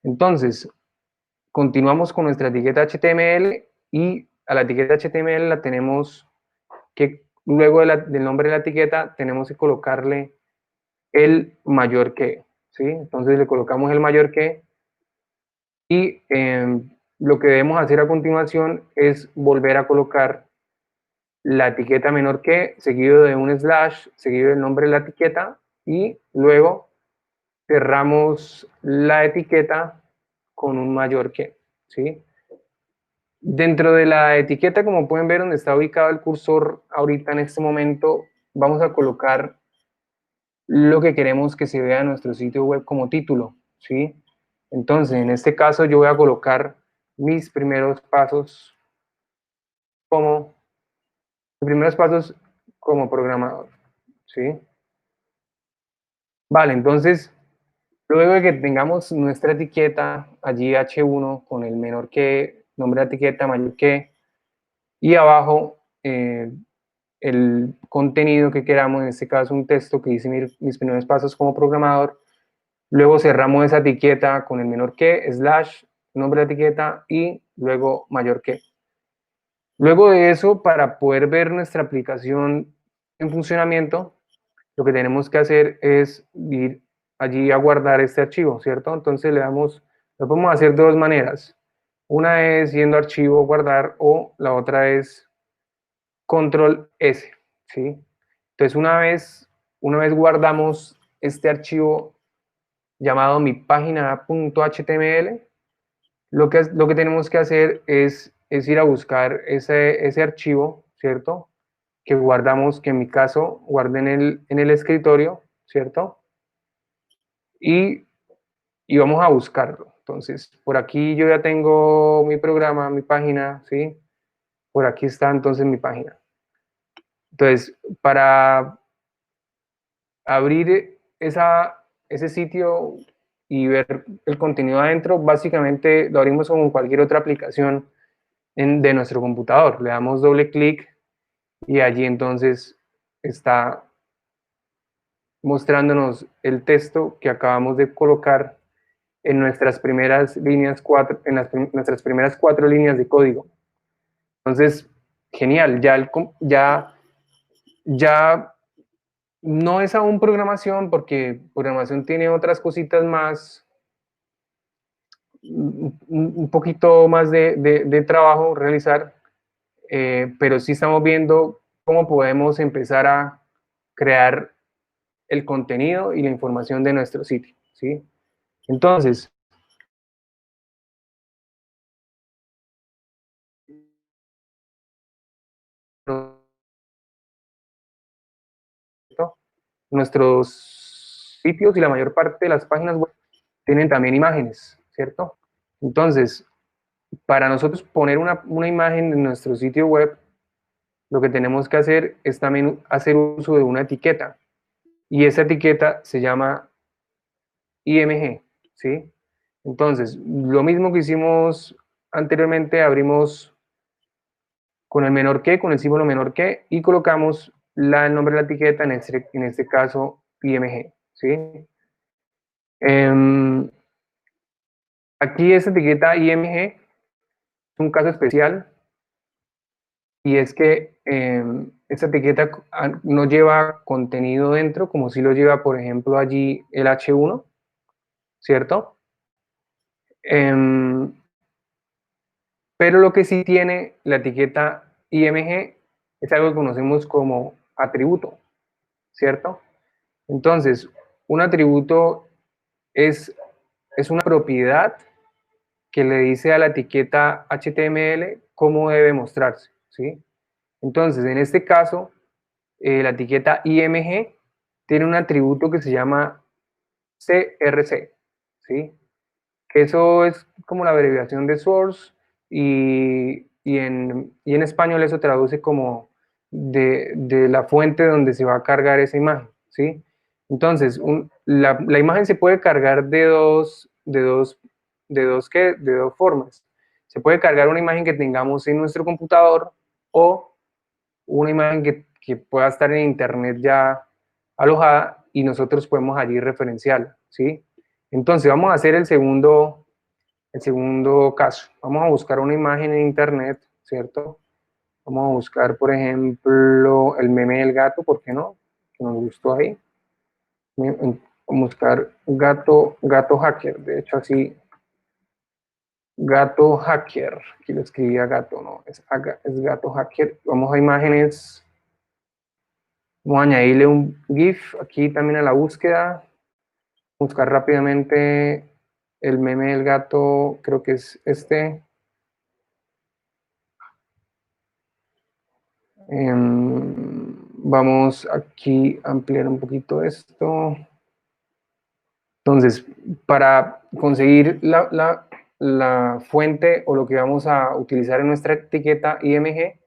Entonces, continuamos con nuestra etiqueta HTML y a la etiqueta HTML la tenemos que, luego del nombre de la etiqueta, tenemos que colocarle el mayor que, ¿sí? Entonces le colocamos el mayor que y lo que debemos hacer a continuación es volver a colocar la etiqueta menor que, seguido de un slash, seguido del nombre de la etiqueta y luego cerramos la etiqueta con un mayor que, ¿sí? Dentro de la etiqueta, como pueden ver donde está ubicado el cursor ahorita en este momento, vamos a colocar lo que queremos que se vea en nuestro sitio web como título, ¿sí? Entonces, en este caso yo voy a colocar mis primeros pasos como programador, ¿sí? Vale, entonces, luego de que tengamos nuestra etiqueta, allí H1 con el menor que, nombre de etiqueta mayor que, y abajo el contenido que queramos, en este caso un texto que dice mis primeros pasos como programador, luego cerramos esa etiqueta con el menor que, slash, nombre de etiqueta y luego mayor que. Luego de eso, para poder ver nuestra aplicación en funcionamiento, lo que tenemos que hacer es ir allí a guardar este archivo, ¿cierto? Entonces lo podemos hacer de dos maneras. Una es yendo a archivo, guardar, o la otra es control S, ¿sí? Entonces una vez guardamos este archivo llamado mi página.html, lo que tenemos que hacer es ir a buscar ese archivo, ¿cierto? Que guardamos, que en mi caso guardé en el escritorio, ¿cierto? Y vamos a buscarlo, Entonces, por aquí yo ya tengo mi programa, mi página, ¿sí? Por aquí está entonces mi página. Entonces, para abrir ese sitio y ver el contenido adentro, básicamente lo abrimos como cualquier otra aplicación de nuestro computador. Le damos doble clic y allí entonces está mostrándonos el texto que acabamos de colocar en nuestras primeras líneas nuestras primeras 4 líneas de código. Entonces, genial, ya no es aún programación, porque programación tiene otras cositas más, un poquito más de trabajo realizar, pero sí estamos viendo cómo podemos empezar a crear el contenido y la información de nuestro sitio, ¿sí? Entonces, nuestros sitios y la mayor parte de las páginas web tienen también imágenes, ¿cierto? Entonces, para nosotros poner una imagen en nuestro sitio web, lo que tenemos que hacer es también hacer uso de una etiqueta. Y esa etiqueta se llama IMG, ¿sí? Entonces, lo mismo que hicimos anteriormente, abrimos con el menor que, con el símbolo menor que, y colocamos el nombre de la etiqueta, en este caso IMG, ¿sí? Aquí esta etiqueta IMG es un caso especial, y es que esta etiqueta no lleva contenido dentro, como si lo lleva, por ejemplo, allí el H1, ¿cierto? Pero lo que sí tiene la etiqueta IMG es algo que conocemos como atributo, ¿cierto? Entonces, un atributo es una propiedad que le dice a la etiqueta HTML cómo debe mostrarse, ¿sí? Entonces, en este caso, la etiqueta IMG tiene un atributo que se llama CRC, ¿sí? Que eso es como la abreviación de source, y en español eso traduce como de la fuente donde se va a cargar esa imagen, ¿sí? Entonces, la imagen se puede cargar de dos formas. Se puede cargar una imagen que tengamos en nuestro computador, o una imagen que pueda estar en internet ya alojada, y nosotros podemos allí referenciarla, ¿sí? Entonces vamos a hacer el segundo caso. Vamos a buscar una imagen en internet, ¿cierto? Vamos a buscar, por ejemplo, el meme del gato, ¿por qué no? Que nos gustó ahí. Vamos a buscar gato hacker, de hecho así, gato hacker, aquí lo escribía gato, no, es gato hacker. Vamos a imágenes, vamos a añadirle un GIF aquí también a la búsqueda, buscar rápidamente el meme del gato, creo que es este. Vamos aquí a ampliar un poquito esto. Entonces, para conseguir la fuente o lo que vamos a utilizar en nuestra etiqueta IMG,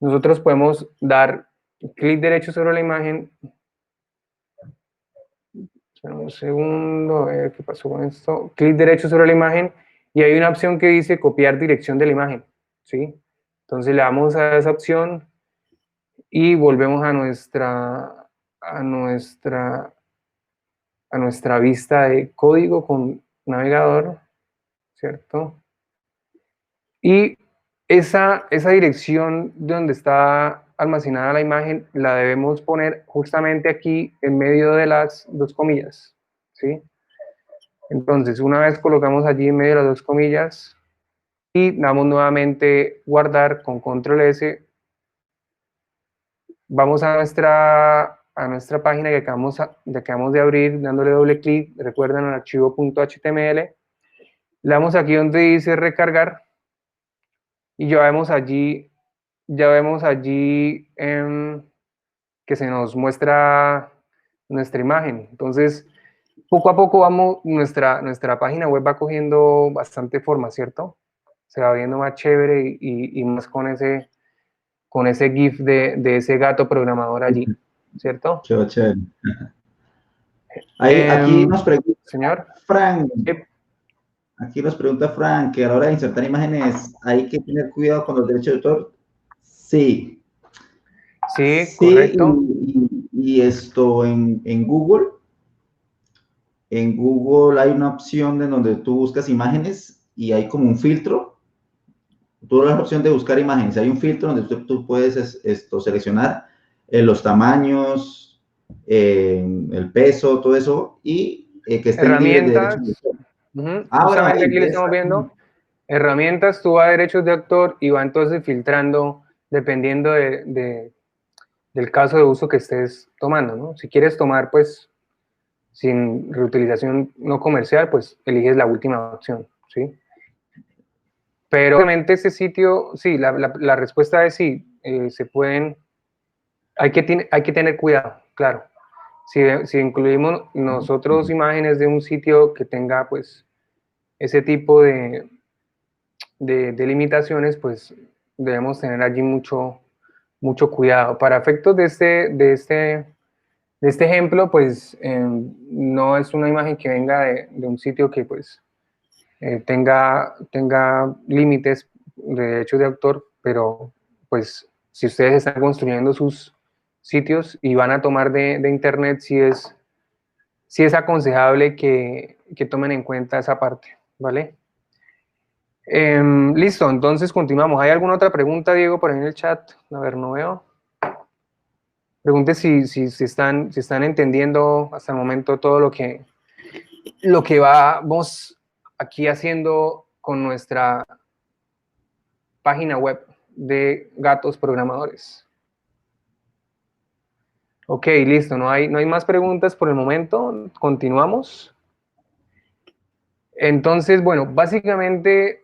nosotros podemos dar clic derecho sobre la imagen. Espera un segundo, a ver qué pasó con esto. Clic derecho sobre la imagen y hay una opción que dice copiar dirección de la imagen, ¿sí? Entonces le damos a esa opción y volvemos a nuestra vista de código con navegador, ¿cierto? Y esa dirección donde está almacenada la imagen la debemos poner justamente aquí en medio de las dos comillas, ¿sí? Entonces, una vez colocamos allí en medio de las dos comillas y damos nuevamente guardar con control S, vamos a nuestra página que acabamos de abrir, dándole doble clic, recuerden el archivo .html, le damos aquí donde dice recargar y ya vemos allí que se nos muestra nuestra imagen. Entonces, poco a poco nuestra página web va cogiendo bastante forma, ¿cierto? Se va viendo más chévere y más con ese GIF de ese gato programador allí, ¿cierto? Chévere. Aquí nos pregunta señor. Frank. Aquí nos pregunta Frank que a la hora de insertar imágenes hay que tener cuidado con los derechos de autor. Sí. Sí, correcto. Y esto en Google. En Google hay una opción en donde tú buscas imágenes y hay como un filtro. Tú das la opción de buscar imágenes. Hay un filtro donde tú puedes seleccionar los tamaños, el peso, todo eso, y que estén libres de derechos de autor. Justamente aquí le estamos viendo. Herramientas, tú vas a derechos de autor y va entonces filtrando dependiendo del caso de uso que estés tomando, ¿no? Si quieres tomar, pues, sin reutilización no comercial, pues eliges la última opción, ¿sí? Pero obviamente este sitio, sí, la respuesta es sí, se pueden, hay que tener cuidado, claro. Si incluimos nosotros imágenes de un sitio que tenga, pues, ese tipo de limitaciones, pues debemos tener allí mucho cuidado. Para efectos de este ejemplo, pues no es una imagen que venga de un sitio que pues tenga límites de derechos de autor, pero pues si ustedes están construyendo sus sitios y van a tomar de internet, sí es aconsejable que tomen en cuenta esa parte, ¿vale? Listo, entonces continuamos. ¿Hay alguna otra pregunta, Diego, por ahí en el chat? A ver, no veo. Pregunte si están entendiendo hasta el momento todo lo que vamos aquí haciendo con nuestra página web de gatos programadores. Ok, listo, no hay más preguntas por el momento. Continuamos. Entonces, bueno, básicamente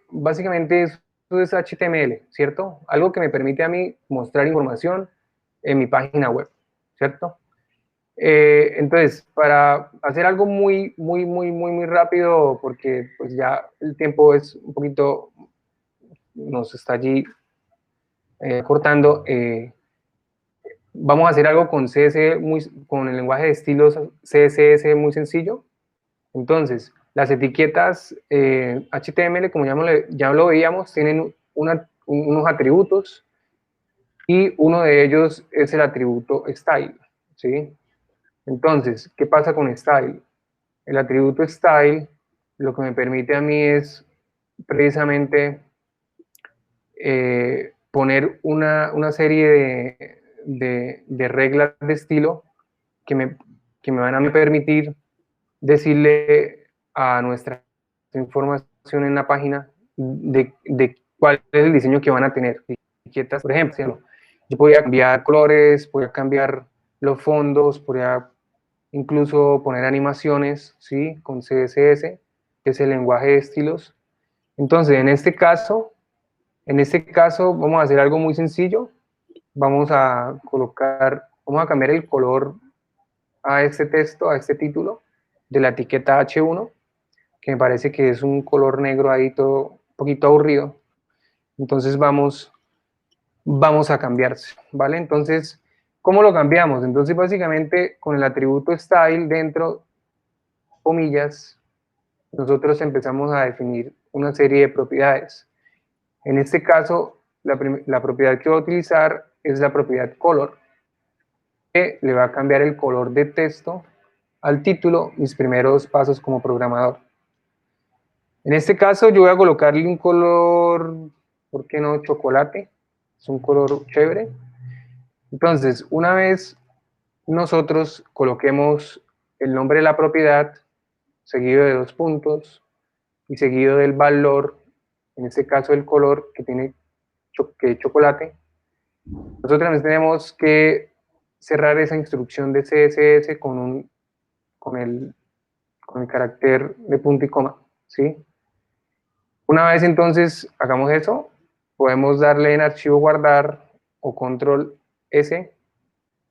esto es HTML, ¿cierto? Algo que me permite a mí mostrar información en mi página web, ¿cierto? Entonces, para hacer algo muy rápido, porque pues ya el tiempo es un poquito, nos está allí cortando, vamos a hacer algo con con el lenguaje de estilos CSS muy sencillo. Entonces, las etiquetas HTML, como ya lo veíamos, tienen unos atributos y uno de ellos es el atributo style, ¿sí? Entonces, ¿qué pasa con style? El atributo style lo que me permite a mí es precisamente poner una serie de reglas de estilo que me van a permitir decirle a nuestra información en la página de cuál es el diseño que van a tener. Etiquetas, por ejemplo, yo podría cambiar colores, podría cambiar los fondos, podría incluso poner animaciones, ¿sí? Con CSS, que es el lenguaje de estilos. Entonces, en este caso vamos a hacer algo muy sencillo. Vamos a cambiar el color a este texto, a este título de la etiqueta H1, que me parece que es un color negro ahí todo un poquito aburrido. Entonces vamos a cambiarse, ¿vale? Entonces, ¿cómo lo cambiamos? Entonces, básicamente, con el atributo style dentro, comillas, nosotros empezamos a definir una serie de propiedades. En este caso, la propiedad que voy a utilizar es la propiedad color, que le va a cambiar el color de texto al título, mis primeros pasos como programador. En este caso yo voy a colocarle un color, ¿por qué no? Chocolate, es un color chévere. Entonces, una vez nosotros coloquemos el nombre de la propiedad, seguido de 2 puntos, y seguido del valor, en este caso el color que tiene chocolate, nosotros también tenemos que cerrar esa instrucción de CSS con el carácter de punto y coma, ¿sí? Una vez entonces hagamos eso, podemos darle en archivo guardar o control S,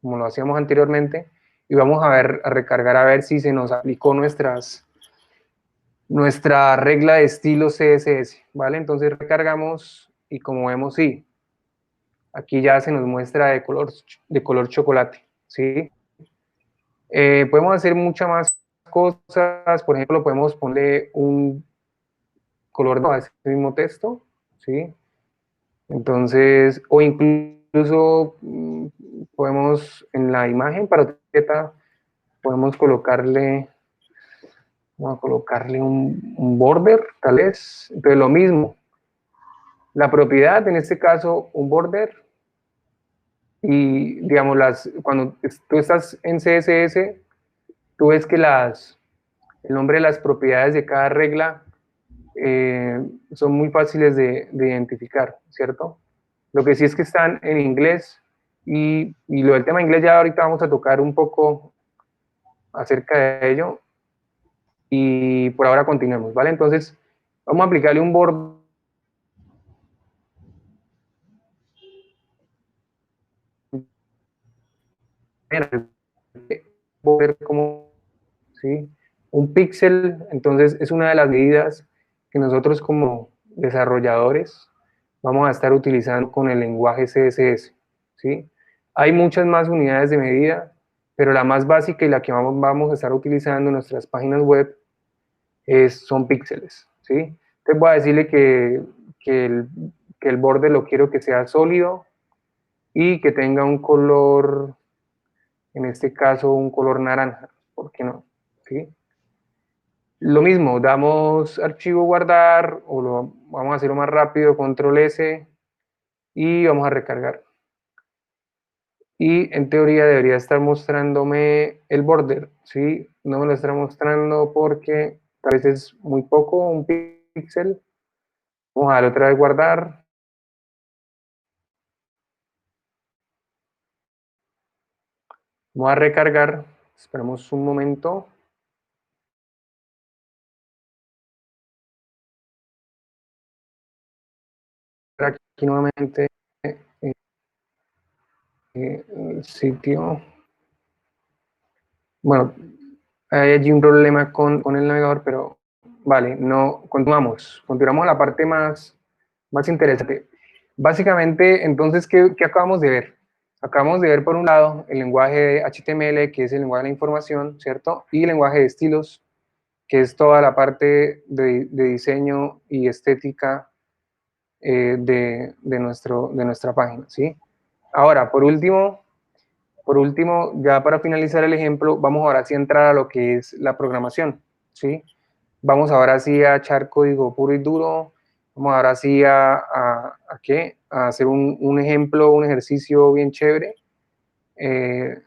como lo hacíamos anteriormente, y vamos a recargar a ver si se nos aplicó nuestra regla de estilo CSS, ¿vale? Entonces recargamos y como vemos, sí, aquí ya se nos muestra de color chocolate, ¿sí? Podemos hacer muchas más cosas, por ejemplo, podemos ponerle un color a ese mismo texto, ¿sí? Entonces, o incluso podemos en la imagen para etiqueta, podemos colocarle, vamos a colocarle un border, tal vez. Entonces, lo mismo, la propiedad, en este caso, un border, y digamos, cuando tú estás en CSS, tú ves que el nombre de las propiedades de cada regla son muy fáciles de identificar, ¿cierto? Lo que sí es que están en inglés y lo del tema inglés ya ahorita vamos a tocar un poco acerca de ello y por ahora continuemos, ¿vale? Entonces vamos a aplicarle un border como, ¿sí? Un píxel, entonces es una de las medidas que nosotros como desarrolladores vamos a estar utilizando con el lenguaje CSS, ¿sí? Hay muchas más unidades de medida, pero la más básica y la que vamos a estar utilizando en nuestras páginas web son píxeles, ¿sí? Entonces voy a decirle que el borde lo quiero que sea sólido y que tenga un color, en este caso un color naranja, ¿por qué no? ¿Sí? Lo mismo, damos archivo guardar o vamos a hacerlo más rápido, control S y vamos a recargar. Y en teoría debería estar mostrándome el border, ¿sí? No me lo está mostrando porque a veces es muy poco, un píxel. Vamos a darle otra vez guardar. Vamos a recargar, esperamos un momento. Aquí nuevamente el sitio. Bueno, hay allí un problema con el navegador, pero vale, no, continuamos la parte más interesante. Básicamente, entonces, ¿qué acabamos de ver? Acabamos de ver, por un lado, el lenguaje de HTML, que es el lenguaje de la información, ¿cierto? Y el lenguaje de estilos, que es toda la parte de diseño y estética de nuestra página, ¿sí? Ahora, por último, ya para finalizar el ejemplo, vamos ahora sí a entrar a lo que es la programación, ¿sí? Vamos ahora sí a echar código puro y duro, vamos ahora sí ¿a qué? A hacer un ejemplo, un ejercicio bien chévere,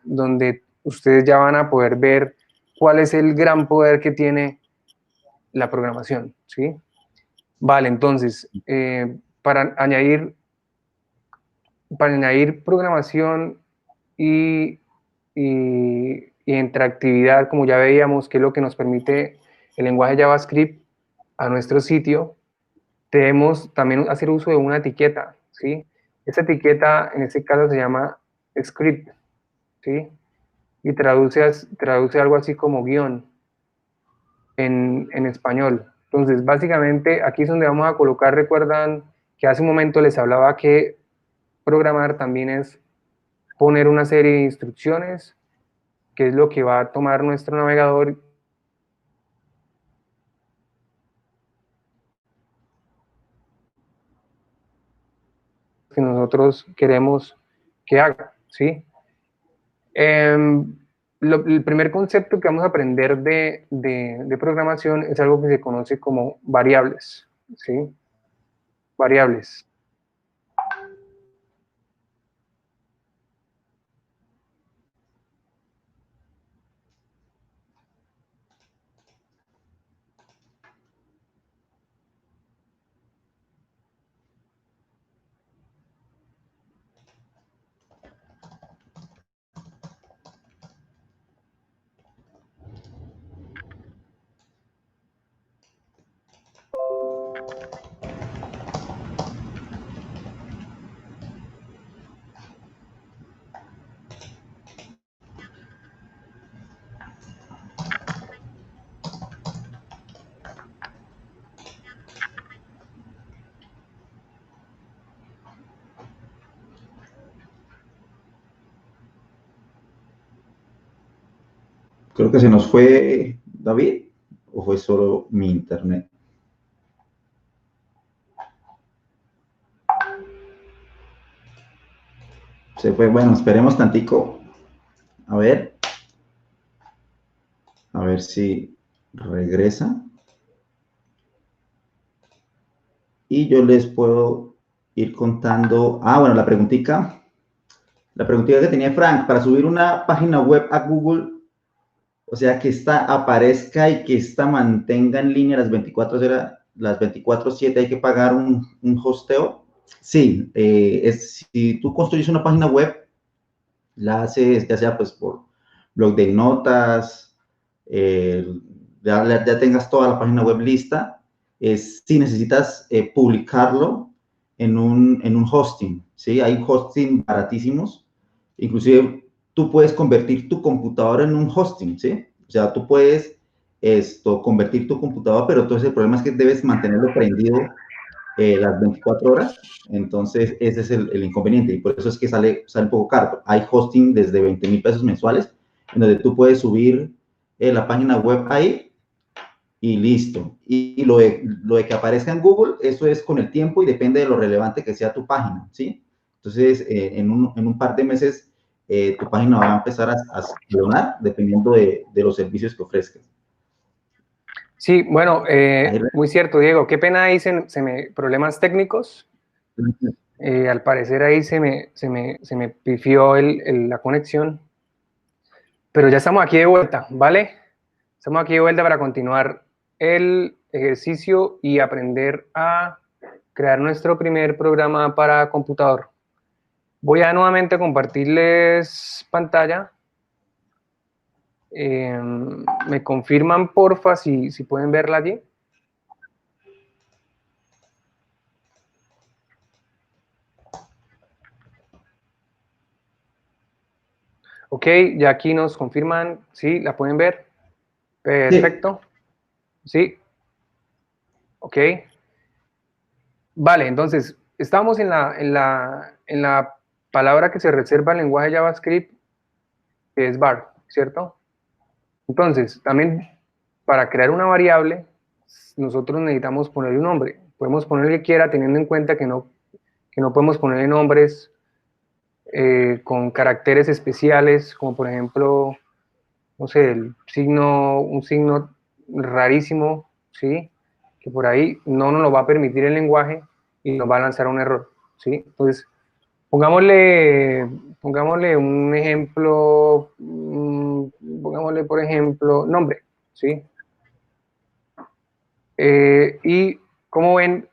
donde ustedes ya van a poder ver cuál es el gran poder que tiene la programación, ¿sí? Vale, entonces, para añadir programación y interactividad, como ya veíamos, que es lo que nos permite el lenguaje JavaScript a nuestro sitio, debemos también hacer uso de una etiqueta, ¿sí? Esta etiqueta, en este caso, se llama script, ¿sí? Y traduce algo así como guión en español. Entonces, básicamente, aquí es donde vamos a colocar, recuerdan que hace un momento les hablaba que programar también es poner una serie de instrucciones, que es lo que va a tomar nuestro navegador que nosotros queremos que haga, ¿sí? El primer concepto que vamos a aprender de programación es algo que se conoce como variables, ¿sí? Variables. Creo que se nos fue David, o fue solo mi internet. Se fue, bueno, esperemos tantico. A ver si regresa. Y yo les puedo ir contando. Ah, bueno, la preguntita que tenía Frank, para subir una página web a Google, o sea, que esta aparezca y que esta mantenga en línea las 24 horas, las 24/7, hay que pagar un hosteo. Sí, si tú construyes una página web, la haces ya sea pues por blog de notas, ya tengas toda la página web lista, si necesitas publicarlo en un hosting, ¿sí? Hay hosting baratísimos, inclusive tú puedes convertir tu computadora en un hosting, ¿sí? O sea, tú puedes convertir tu computadora, pero entonces el problema es que debes mantenerlo prendido las 24 horas, entonces ese es el inconveniente y por eso es que sale un poco caro. Hay hosting desde 20,000 pesos mensuales, en donde tú puedes subir la página web ahí y listo. Y lo de que aparezca en Google, eso es con el tiempo y depende de lo relevante que sea tu página, ¿sí? Entonces, en un par de meses, tu página va a empezar a escalonar dependiendo de los servicios que ofrezcas. Sí, bueno, muy cierto, Diego. Qué pena ahí problemas técnicos. Al parecer ahí se me pifió la conexión. Pero ya estamos aquí de vuelta, ¿vale? Estamos aquí de vuelta para continuar el ejercicio y aprender a crear nuestro primer programa para computador. Voy a nuevamente compartirles pantalla. ¿Me confirman, porfa, si pueden verla allí? Ok, ya aquí nos confirman. ¿Sí? ¿La pueden ver? Perfecto. ¿Sí? Ok. Vale, entonces, estamos en la palabra que se reserva el lenguaje JavaScript, que es var, ¿cierto? Entonces, también para crear una variable, nosotros necesitamos ponerle un nombre. Podemos ponerle que quiera, teniendo en cuenta que no podemos ponerle nombres con caracteres especiales, como por ejemplo, no sé, un signo rarísimo, ¿sí? Que por ahí no nos lo va a permitir el lenguaje y nos va a lanzar un error, ¿sí? Entonces, pongámosle un ejemplo, pongámosle, por ejemplo, nombre, ¿sí? Y como ven,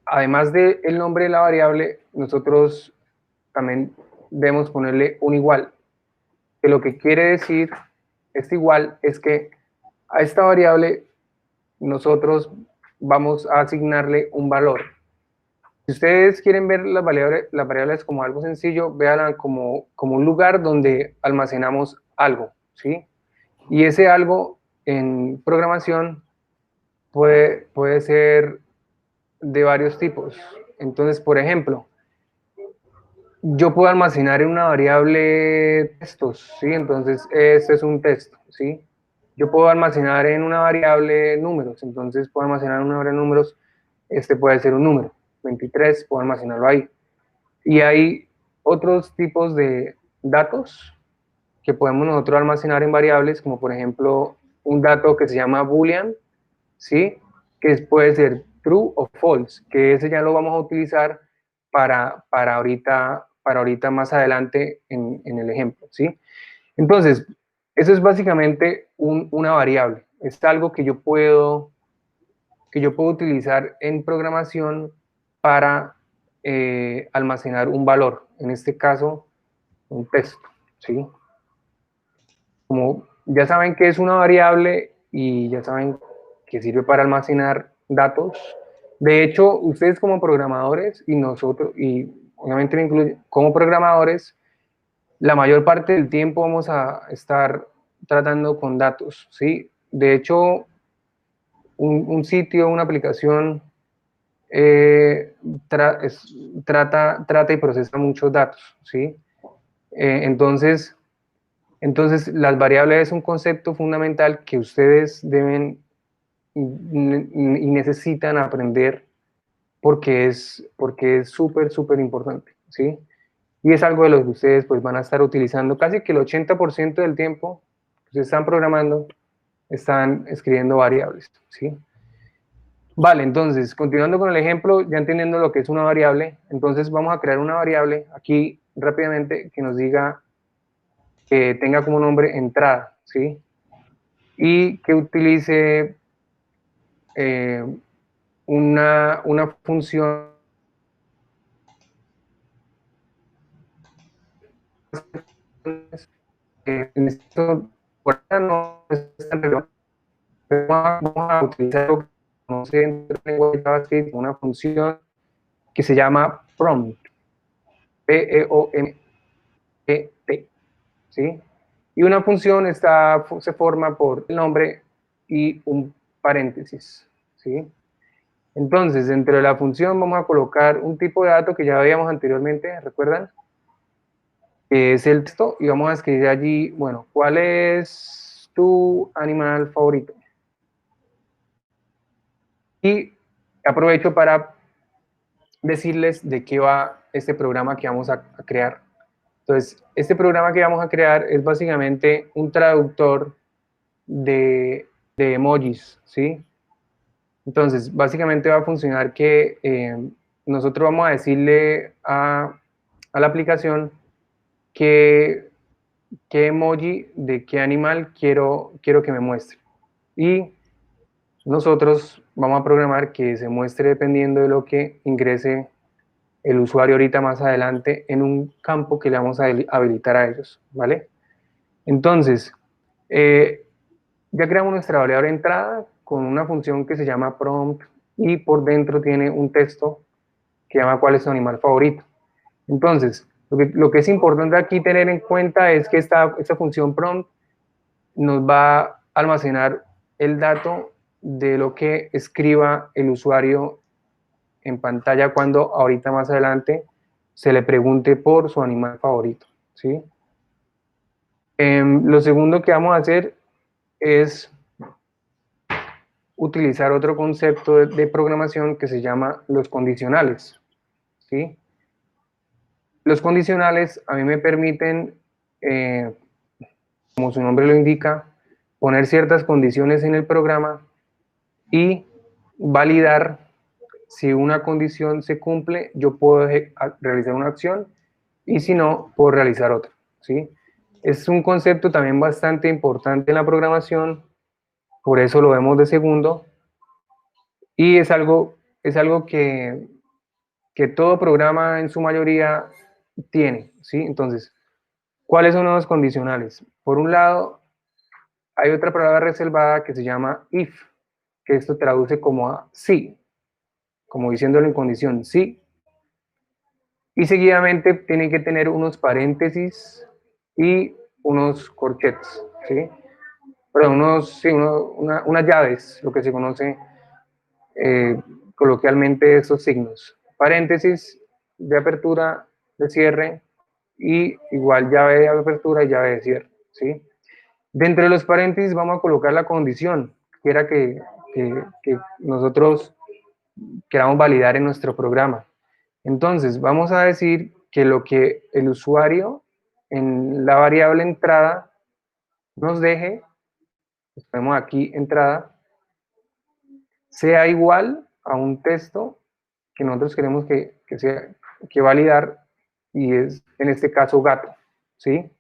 además del nombre de la variable, nosotros también debemos ponerle un igual, que lo que quiere decir este igual es que a esta variable nosotros vamos a asignarle un valor. Si ustedes quieren ver las variables como algo sencillo, véanlas como un lugar donde almacenamos algo, ¿sí? Y ese algo en programación puede ser de varios tipos. Entonces, por ejemplo, yo puedo almacenar en una variable textos, ¿sí? Entonces, este es un texto, ¿sí? Yo puedo almacenar en una variable números, entonces puedo almacenar en una variable números, este puede ser un número, 23, puedo almacenarlo ahí. Y hay otros tipos de datos que podemos nosotros almacenar en variables, como por ejemplo un dato que se llama boolean, ¿sí? Que puede ser true o false, que ese ya lo vamos a utilizar para ahorita más adelante en el ejemplo, ¿sí? Entonces, eso es básicamente una variable, es algo que yo puedo utilizar en programación para almacenar un valor, en este caso, un texto, ¿sí? Como ya saben que es una variable y ya saben que sirve para almacenar datos, de hecho, ustedes como programadores y nosotros, y obviamente me incluye, como programadores, la mayor parte del tiempo vamos a estar tratando con datos, ¿sí? De hecho, un sitio, una aplicación trata y procesa muchos datos, ¿sí? Entonces, Entonces, las variables es un concepto fundamental que ustedes deben y necesitan aprender porque es súper, súper importante, ¿sí? Y es algo de lo que ustedes pues van a estar utilizando casi que el 80% del tiempo que ustedes están programando, están escribiendo variables, ¿sí? Vale, entonces, continuando con el ejemplo, ya entendiendo lo que es una variable, entonces vamos a crear una variable aquí rápidamente que nos diga que tenga como nombre entrada, ¿sí? Y que utilice una función que en esto por ahora no es tan relevante, pero vamos a utilizar lo que conoce dentro del lenguaje JavaScript, una función que se llama prompt, P-E-O-M-E-T, ¿sí? Y una función se forma por el nombre y un paréntesis, ¿sí? Entonces, dentro de la función vamos a colocar un tipo de dato que ya veíamos anteriormente, ¿recuerdan? Que es el texto, y vamos a escribir allí, bueno, ¿cuál es tu animal favorito? Y aprovecho para decirles de qué va este programa que vamos a crear. Entonces, este programa que vamos a crear es básicamente un traductor de emojis, ¿sí? Entonces, básicamente va a funcionar que nosotros vamos a decirle a la aplicación qué emoji de qué animal quiero que me muestre. Y nosotros vamos a programar que se muestre dependiendo de lo que ingrese el usuario ahorita más adelante en un campo que le vamos a habilitar a ellos, ¿vale? Entonces, ya creamos nuestra variable entrada con una función que se llama prompt y por dentro tiene un texto que llama cuál es tu animal favorito. Entonces, lo que es importante aquí tener en cuenta es que esta función prompt nos va a almacenar el dato de lo que escriba el usuario en pantalla cuando ahorita más adelante se le pregunte por su animal favorito, ¿sí? Lo segundo que vamos a hacer es utilizar otro concepto de programación que se llama los condicionales, ¿sí? Los condicionales a mí me permiten, como su nombre lo indica, poner ciertas condiciones en el programa y validar si una condición se cumple, yo puedo realizar una acción y si no, puedo realizar otra, ¿sí? Es un concepto también bastante importante en la programación, por eso lo vemos de segundo, y es algo que todo programa en su mayoría tiene, ¿sí? Entonces, ¿cuáles son los condicionales? Por un lado, hay otra palabra reservada que se llama if, que esto traduce como a sí, como diciéndolo en condición sí, y seguidamente tienen que tener unos paréntesis y unos corchetes, ¿sí? Perdón, unas llaves, lo que se conoce coloquialmente estos signos. Paréntesis de apertura, de cierre, y igual llave de apertura y llave de cierre, ¿sí? Dentro de los paréntesis vamos a colocar la condición, que era que nosotros queramos validar en nuestro programa. Entonces, vamos a decir que lo que el usuario en la variable entrada nos deje, ponemos aquí entrada, sea igual a un texto que nosotros queremos que validar, y es en este caso gato, ¿sí?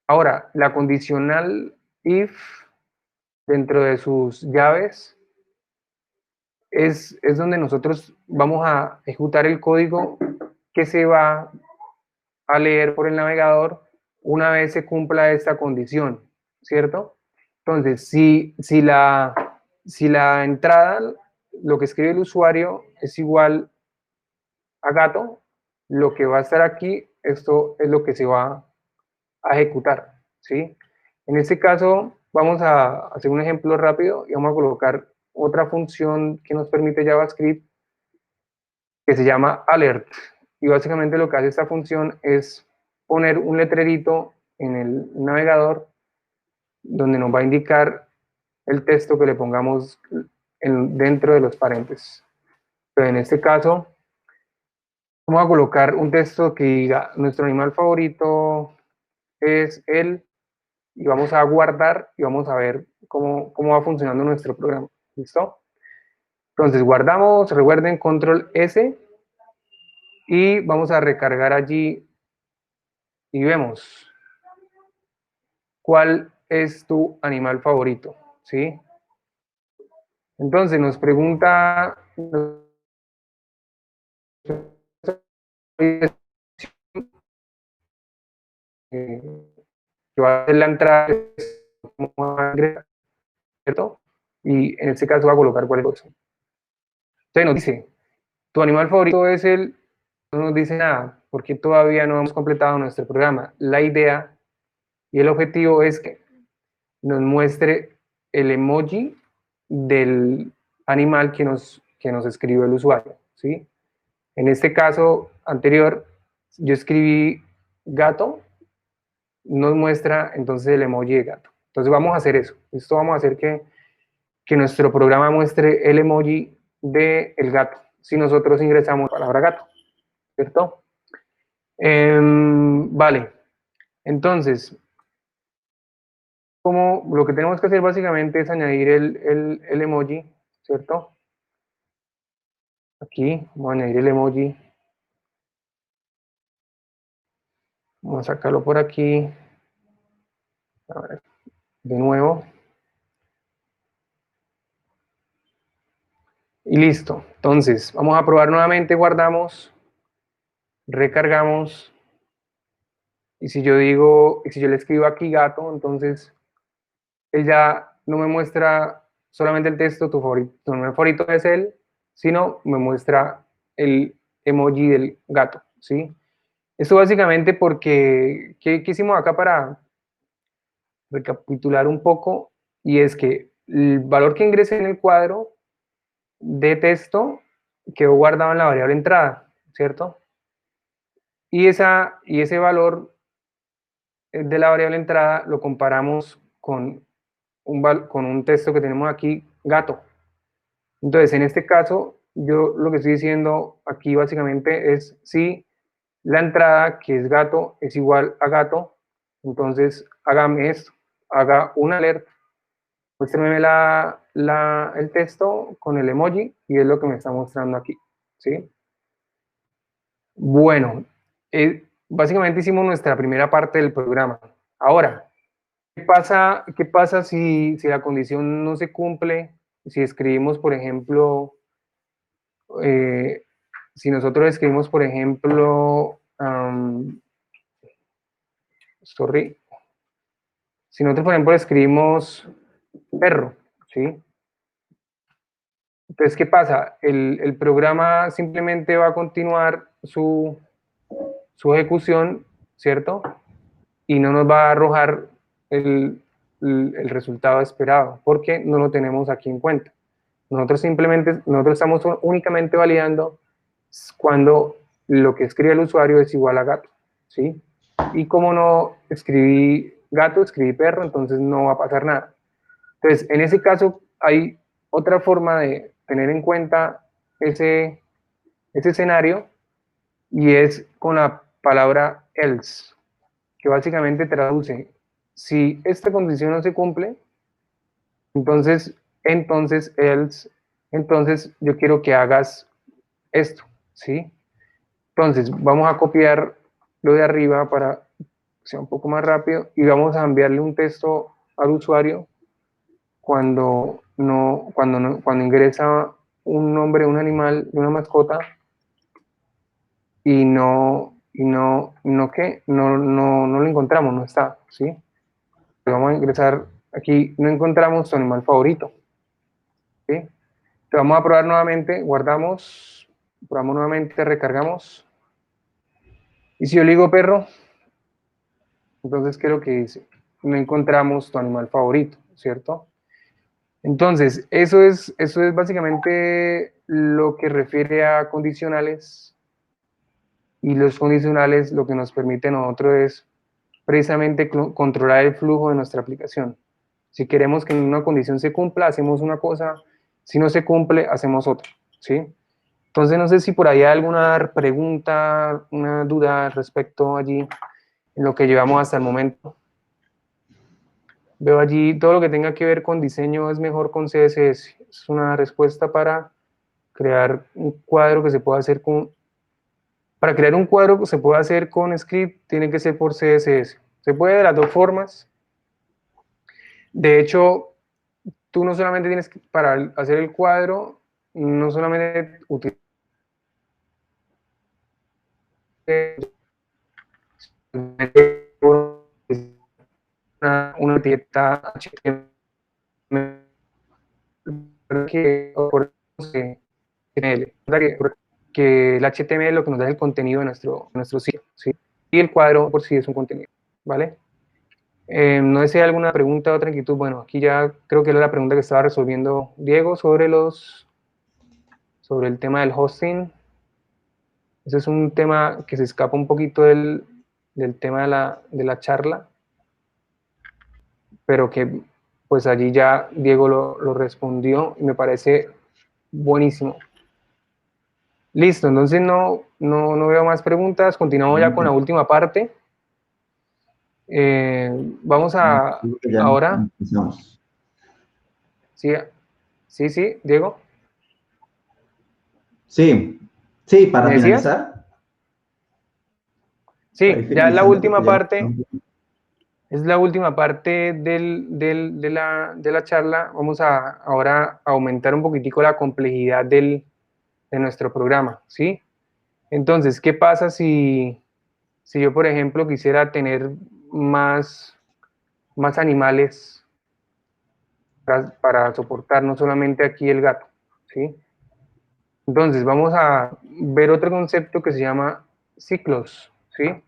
Ahora, la condicional if dentro de sus llaves es donde nosotros vamos a ejecutar el código que se va a leer por el navegador una vez se cumpla esta condición, ¿cierto? Entonces, si la entrada, lo que escribe el usuario es igual a gato, lo que va a estar aquí, esto es lo que se va a ejecutar, ¿sí? En este caso, vamos a hacer un ejemplo rápido y vamos a colocar otra función que nos permite JavaScript que se llama alert. Y básicamente lo que hace esta función es poner un letrerito en el navegador donde nos va a indicar el texto que le pongamos dentro de los paréntesis. Pero en este caso, vamos a colocar un texto que diga, nuestro animal favorito es él, y vamos a guardar y vamos a ver cómo va funcionando nuestro programa. ¿Listo? Entonces guardamos, recuerden, control S, y vamos a recargar allí y vemos cuál es tu animal favorito, ¿sí? Entonces nos pregunta que va a hacer la entrada, ¿cierto? Y en este caso va a colocar cuál es el otro. Entonces nos dice, tu animal favorito es el, no nos dice nada, porque todavía no hemos completado nuestro programa. La idea y el objetivo es que nos muestre el emoji del animal que nos escribió el usuario, ¿sí? En este caso anterior, yo escribí gato, nos muestra entonces el emoji de gato. Entonces vamos a hacer eso. Esto vamos a hacer que nuestro programa muestre el emoji del gato, si nosotros ingresamos la palabra gato, ¿cierto? Vale, entonces, como lo que tenemos que hacer básicamente es añadir el emoji, ¿cierto? Aquí, vamos a añadir el emoji. Vamos a sacarlo por aquí. A ver, de nuevo. Y listo. Entonces, vamos a probar nuevamente, guardamos, recargamos. Y si yo digo, si yo le escribo aquí gato, entonces ella no me muestra solamente el texto, tu favorito es él, sino me muestra el emoji del gato, ¿sí? Esto básicamente porque, ¿qué hicimos acá para recapitular un poco? Y es que el valor que ingrese en el cuadro de texto quedó guardado en la variable entrada, ¿cierto? Y ese valor de la variable entrada lo comparamos con un texto que tenemos aquí, gato. Entonces, en este caso, yo lo que estoy diciendo aquí básicamente es si la entrada, que es gato, es igual a gato, entonces hágame esto, haga un alert, muéstrame el texto con el emoji y es lo que me está mostrando aquí, ¿sí? Bueno, básicamente hicimos nuestra primera parte del programa. Ahora, ¿qué pasa si la condición no se cumple? Si escribimos, por ejemplo, si nosotros escribimos, por ejemplo, si nosotros, por ejemplo, escribimos perro, ¿sí? Entonces, ¿qué pasa? El programa simplemente va a continuar su ejecución, ¿cierto? Y no nos va a arrojar el resultado esperado, porque no lo tenemos aquí en cuenta. Nosotros estamos únicamente validando cuando lo que escribe el usuario es igual a gato, ¿sí? Y como no escribí gato, escribí perro, entonces no va a pasar nada. Entonces, en ese caso, hay otra forma de tener en cuenta ese escenario, y es con la palabra else, que básicamente traduce, si esta condición no se cumple, entonces else, entonces yo quiero que hagas esto, ¿sí? Entonces, vamos a copiar lo de arriba para que sea un poco más rápido y vamos a enviarle un texto al usuario cuando ingresa un nombre, un animal, una mascota y no lo encontramos, no está, ¿sí? Vamos a ingresar aquí, no encontramos tu animal favorito, ¿sí? Entonces vamos a probar nuevamente, guardamos, probamos nuevamente, recargamos. Y si yo le digo perro, entonces, ¿qué es lo que dice? No encontramos tu animal favorito, ¿cierto? Entonces, eso es básicamente lo que refiere a condicionales y los condicionales lo que nos permite a nosotros es precisamente controlar el flujo de nuestra aplicación. Si queremos que una condición se cumpla, hacemos una cosa, si no se cumple, hacemos otra, ¿sí? Entonces, no sé si por ahí hay alguna pregunta, una duda al respecto allí, en lo que llevamos hasta el momento. Veo allí todo lo que tenga que ver con diseño es mejor con CSS. Es una respuesta para crear un cuadro que se pueda hacer con... Para crear un cuadro que se pueda hacer con script, tiene que ser por CSS. Se puede de las dos formas. De hecho, tú no solamente tienes que, para hacer el cuadro, no solamente utilizar una etiqueta HTML que el HTML es lo que nos da el contenido de nuestro sitio, ¿sí? Y el cuadro por sí es un contenido, ¿vale? No sé si hay alguna pregunta o otra inquietud. Bueno, aquí ya creo que era la pregunta que estaba resolviendo Diego sobre el tema del hosting. Ese es un tema que se escapa un poquito del tema de la charla, pero que pues allí ya Diego lo respondió y me parece buenísimo. Listo, entonces no veo más preguntas. Continuamos ya con la última parte. Vamos a ahora. Sí, Diego. Sí, para ¿Me decías? finalizar. Sí, ya es la última parte. Es la última parte de la charla. Vamos a ahora aumentar un poquitico la complejidad de nuestro programa, ¿sí? Entonces, ¿qué pasa si yo, por ejemplo, quisiera tener más animales para soportar no solamente aquí el gato, ¿sí? Entonces, vamos a ver otro concepto que se llama ciclos, ¿sí?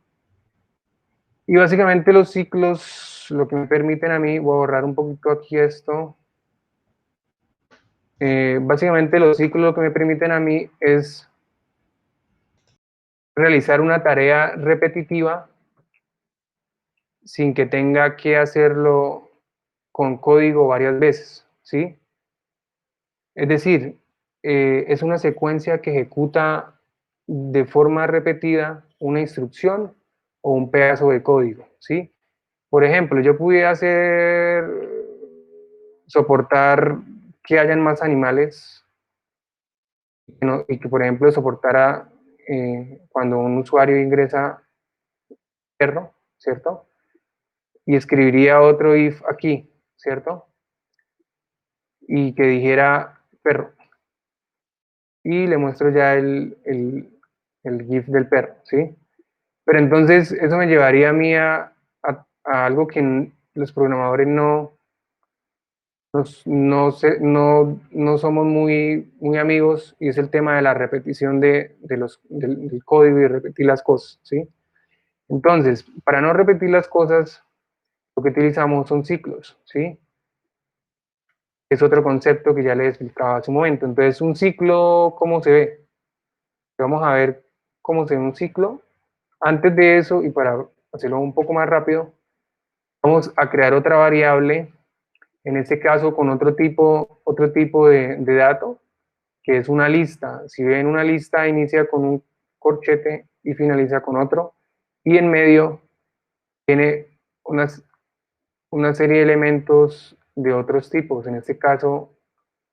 Y básicamente los ciclos, lo que me permiten a mí, voy a borrar un poquito aquí esto. Básicamente los ciclos lo que me permiten a mí es realizar una tarea repetitiva sin que tenga que hacerlo con código varias veces, ¿sí? Es decir, es una secuencia que ejecuta de forma repetida una instrucción o un pedazo de código, ¿sí? Por ejemplo, yo pudiera soportar que hayan más animales y que, por ejemplo, soportara cuando un usuario ingresa perro, ¿cierto? Y escribiría otro if aquí, ¿cierto? Y que dijera perro. Y le muestro ya el GIF del perro, ¿sí? Pero entonces eso me llevaría a mí a algo que los programadores no somos muy amigos, y es el tema de la repetición del código y repetir las cosas, ¿sí? Entonces, para no repetir las cosas, lo que utilizamos son ciclos, ¿sí? Es otro concepto que ya les explicaba hace un momento. Entonces, un ciclo, ¿cómo se ve? Vamos a ver cómo se ve un ciclo. Antes de eso, y para hacerlo un poco más rápido, vamos a crear otra variable, en este caso con otro tipo de dato, que es una lista. Si ven, una lista inicia con un corchete y finaliza con otro, y en medio tiene una serie de elementos de otros tipos, en este caso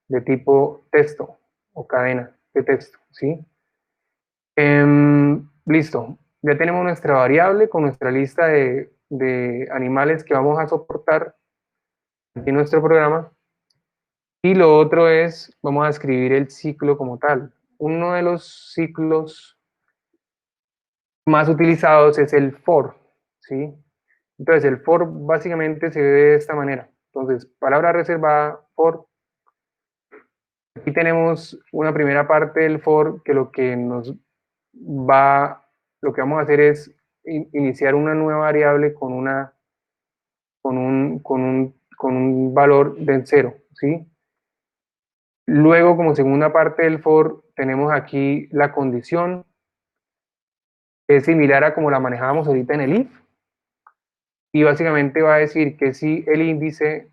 de tipo texto o cadena de texto, ¿sí? Listo, ya tenemos nuestra variable con nuestra lista de animales que vamos a soportar en nuestro programa. Y lo otro es, vamos a escribir el ciclo como tal. Uno de los ciclos más utilizados es el for, ¿sí? Entonces el for básicamente se ve de esta manera. Entonces, palabra reservada, for. Aquí tenemos una primera parte del for que lo que vamos a hacer es iniciar una nueva variable con un valor de 0, ¿sí? Luego, como segunda parte del for, tenemos aquí la condición, es similar a como la manejábamos ahorita en el if, y básicamente va a decir que si el índice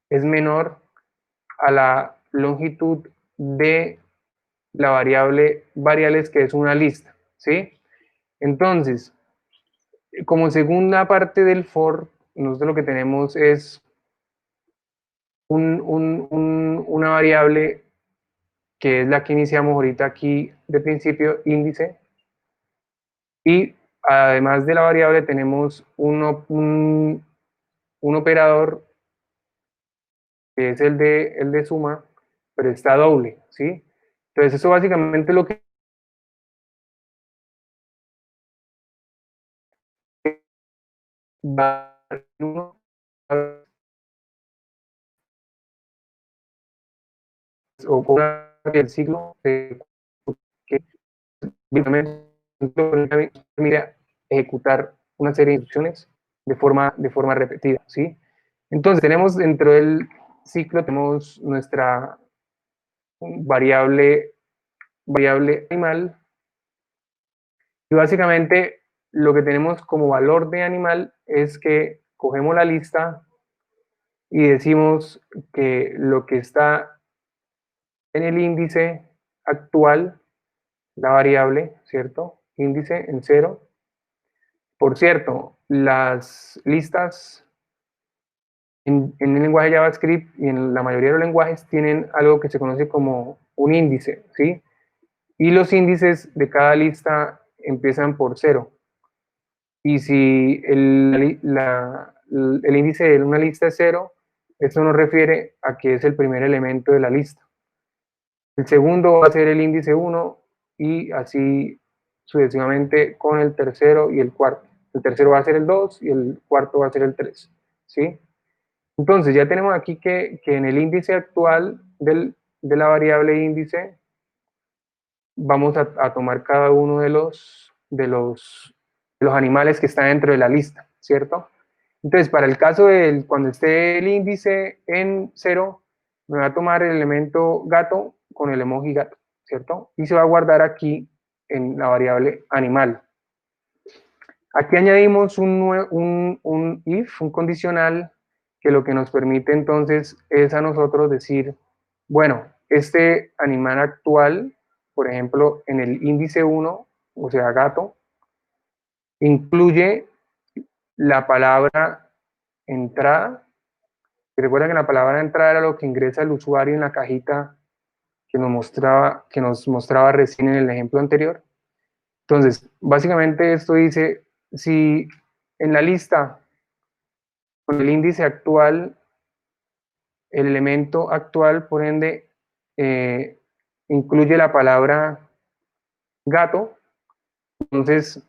es menor a la longitud de la variable variables, que es una lista, ¿sí? Entonces, como segunda parte del for, nosotros lo que tenemos es una variable que es la que iniciamos ahorita aquí de principio, índice, y además de la variable tenemos un operador que es el de suma, pero está doble, ¿sí? Entonces eso básicamente lo que va uno o con el ciclo que mira ejecutar una serie de instrucciones de forma repetida, ¿sí? Entonces tenemos dentro del ciclo, tenemos nuestra variable animal, y básicamente lo que tenemos como valor de animal es que cogemos la lista y decimos que lo que está en el índice actual, la variable, ¿cierto? Índice en 0. Por cierto, las listas en el lenguaje JavaScript y en la mayoría de los lenguajes tienen algo que se conoce como un índice, ¿sí? Y los índices de cada lista empiezan por 0. Y si el índice de una lista es 0, esto nos refiere a que es el primer elemento de la lista. El segundo va a ser el índice 1 y así sucesivamente con el tercero y el cuarto. El tercero va a ser el 2 y el cuarto va a ser el 3, ¿sí? Entonces ya tenemos aquí que en el índice actual de la variable índice vamos a tomar cada uno de los animales que están dentro de la lista, ¿cierto? Entonces, para el caso de cuando esté el índice en 0, me va a tomar el elemento gato con el emoji gato, ¿cierto? Y se va a guardar aquí en la variable animal. Aquí añadimos un if, un condicional, que lo que nos permite entonces es a nosotros decir, bueno, este animal actual, por ejemplo, en el índice 1, o sea, gato, incluye la palabra entrada. Recuerda que la palabra entrada era lo que ingresa el usuario en la cajita que nos mostraba recién en el ejemplo anterior. Entonces, básicamente esto dice, si en la lista con el índice actual, el elemento actual, por ende, incluye la palabra gato, entonces,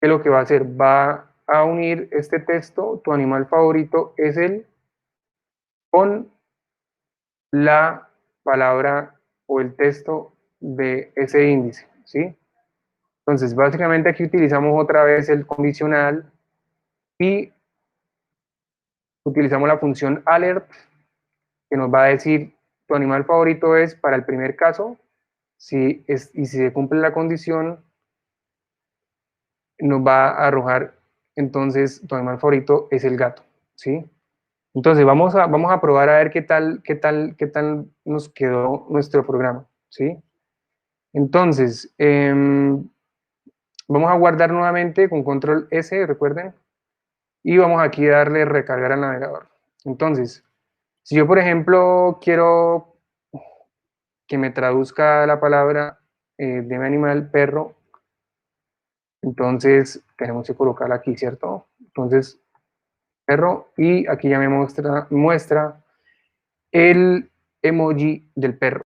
¿qué es lo que va a hacer? Va a unir este texto, tu animal favorito es el, con la palabra o el texto de ese índice, ¿sí? Entonces, básicamente aquí utilizamos otra vez el condicional y utilizamos la función alert, que nos va a decir tu animal favorito es para el primer caso, y si se cumple la condición, nos va a arrojar entonces tu animal favorito es el gato, ¿sí? Entonces vamos a probar a ver qué tal nos quedó nuestro programa, ¿sí? Entonces, vamos a guardar nuevamente con control S, recuerden, y vamos aquí a darle recargar al navegador. Entonces, si yo, por ejemplo, quiero que me traduzca la palabra de mi animal perro, entonces tenemos que colocarla aquí, ¿cierto? Entonces, perro, y aquí ya me muestra el emoji del perro.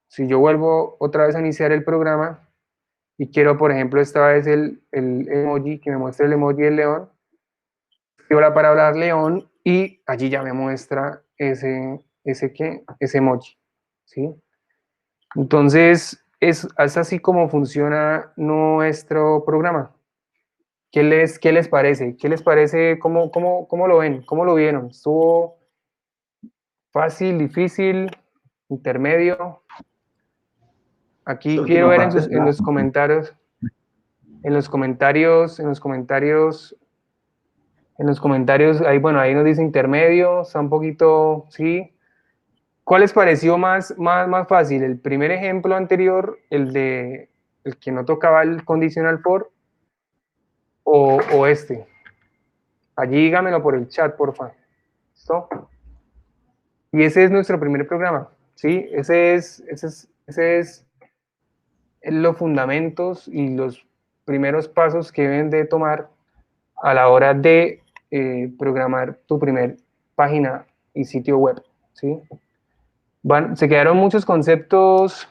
Si yo vuelvo otra vez a iniciar el programa y quiero, por ejemplo, esta vez el emoji, que me muestre el emoji del león, escribo la palabra león y allí ya me muestra ese emoji, ¿sí? Entonces, es así como funciona nuestro programa. ¿Qué les parece? ¿Qué les parece? ¿Cómo lo ven? ¿Cómo lo vieron? ¿Estuvo fácil, difícil, intermedio? Aquí quiero ver en los comentarios. en los comentarios, ahí, bueno, ahí nos dice intermedio, está un poquito, sí. ¿Cuál les pareció más fácil? ¿El primer ejemplo anterior, el que no tocaba el conditional for, o este? Allí dígamelo por el chat, porfa. ¿Listo? Y ese es nuestro primer programa, ¿sí? Ese es los fundamentos y los primeros pasos que deben de tomar a la hora de programar tu primer página y sitio web, ¿sí? Se quedaron muchos conceptos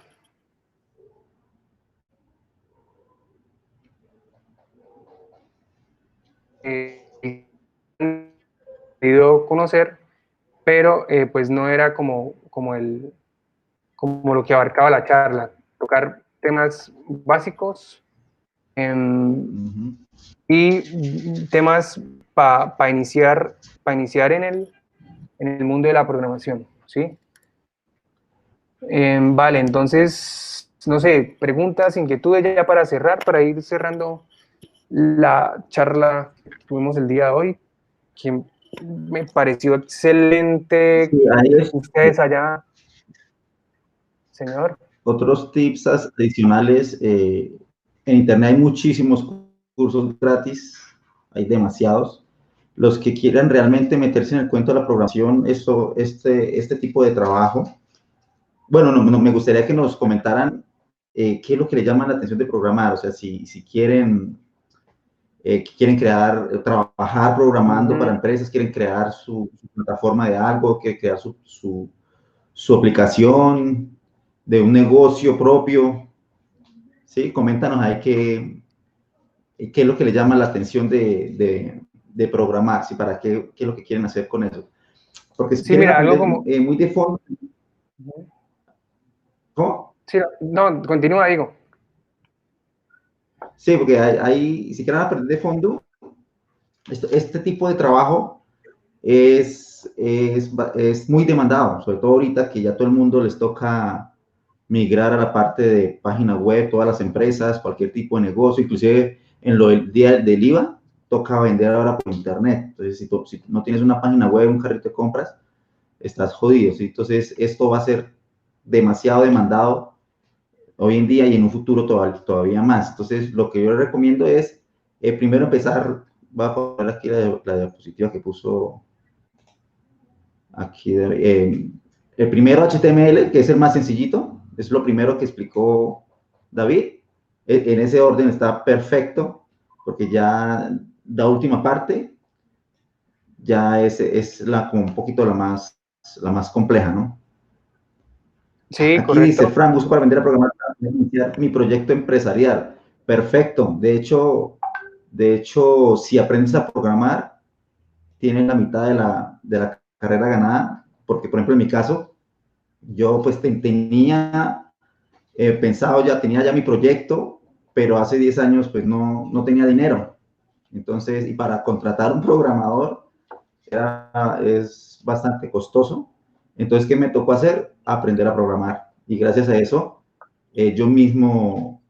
querido conocer, pero pues no era como lo que abarcaba la charla, tocar temas básicos y temas para iniciar en el mundo de la programación, ¿sí? Vale, entonces, no sé, preguntas, inquietudes ya para cerrar, para ir cerrando la charla que tuvimos el día de hoy, que me pareció excelente. Sí, Ustedes allá, señor. otros tips adicionales, en Internet hay muchísimos cursos gratis, hay demasiados. Los que quieran realmente meterse en el cuento de la programación, este tipo de trabajo, bueno, no, me gustaría que nos comentaran qué es lo que le llama la atención de programar, o sea, si quieren, trabajar programando para empresas, quieren crear su plataforma de algo, quieren crear su aplicación de un negocio propio, ¿sí? Coméntanos ahí qué es lo que le llama la atención de programar, ¿sí? Para qué es lo que quieren hacer con eso. Porque si Sí, quieren mira, algo aprender como... muy de fondo, ¿cómo? Sí, no, continúa, digo. Sí, porque si quieren aprender de fondo, este tipo de trabajo es muy demandado, sobre todo ahorita que ya todo el mundo les toca migrar a la parte de página web, todas las empresas, cualquier tipo de negocio, inclusive en lo del día del IVA, toca vender ahora por internet. Entonces, si no tienes una página web, un carrito de compras, estás jodido, ¿sí? Entonces, esto va a ser demasiado demandado hoy en día y en un futuro todavía más. Entonces, lo que yo les recomiendo es, primero empezar, voy a poner aquí la diapositiva que puso aquí, el primero HTML, que es el más sencillito, es lo primero que explicó David. En ese orden está perfecto, porque ya la última parte ya es como un poquito la más compleja, ¿no? Sí, Aquí dice, correcto. Fran, busco para vender a programar para iniciar mi proyecto empresarial. Perfecto. De hecho, si aprendes a programar, tienes la mitad de la carrera ganada, porque, por ejemplo, en mi caso, yo pues tenía pensado tenía ya mi proyecto, pero hace 10 años pues no tenía dinero. Entonces, y para contratar un programador es bastante costoso. Entonces, ¿qué me tocó hacer? Aprender a programar. Y gracias a eso, yo mismo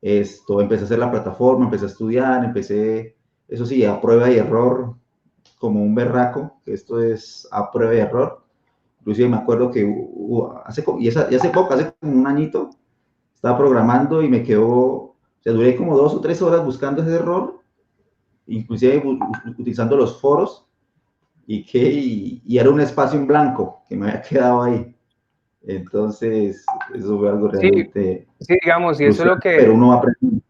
empecé a hacer la plataforma, empecé a estudiar, eso sí, a prueba y error, como un berraco, que esto es a prueba y error. Inclusive me acuerdo que hace poco, hace como un añito, estaba programando y me quedó, o sea, duré como 2 o 3 horas buscando ese error, inclusive utilizando los foros, y era un espacio en blanco que me había quedado ahí. Entonces, eso fue algo Sí, realmente sí, digamos, y eso es lo frustrante, pero que... uno aprende.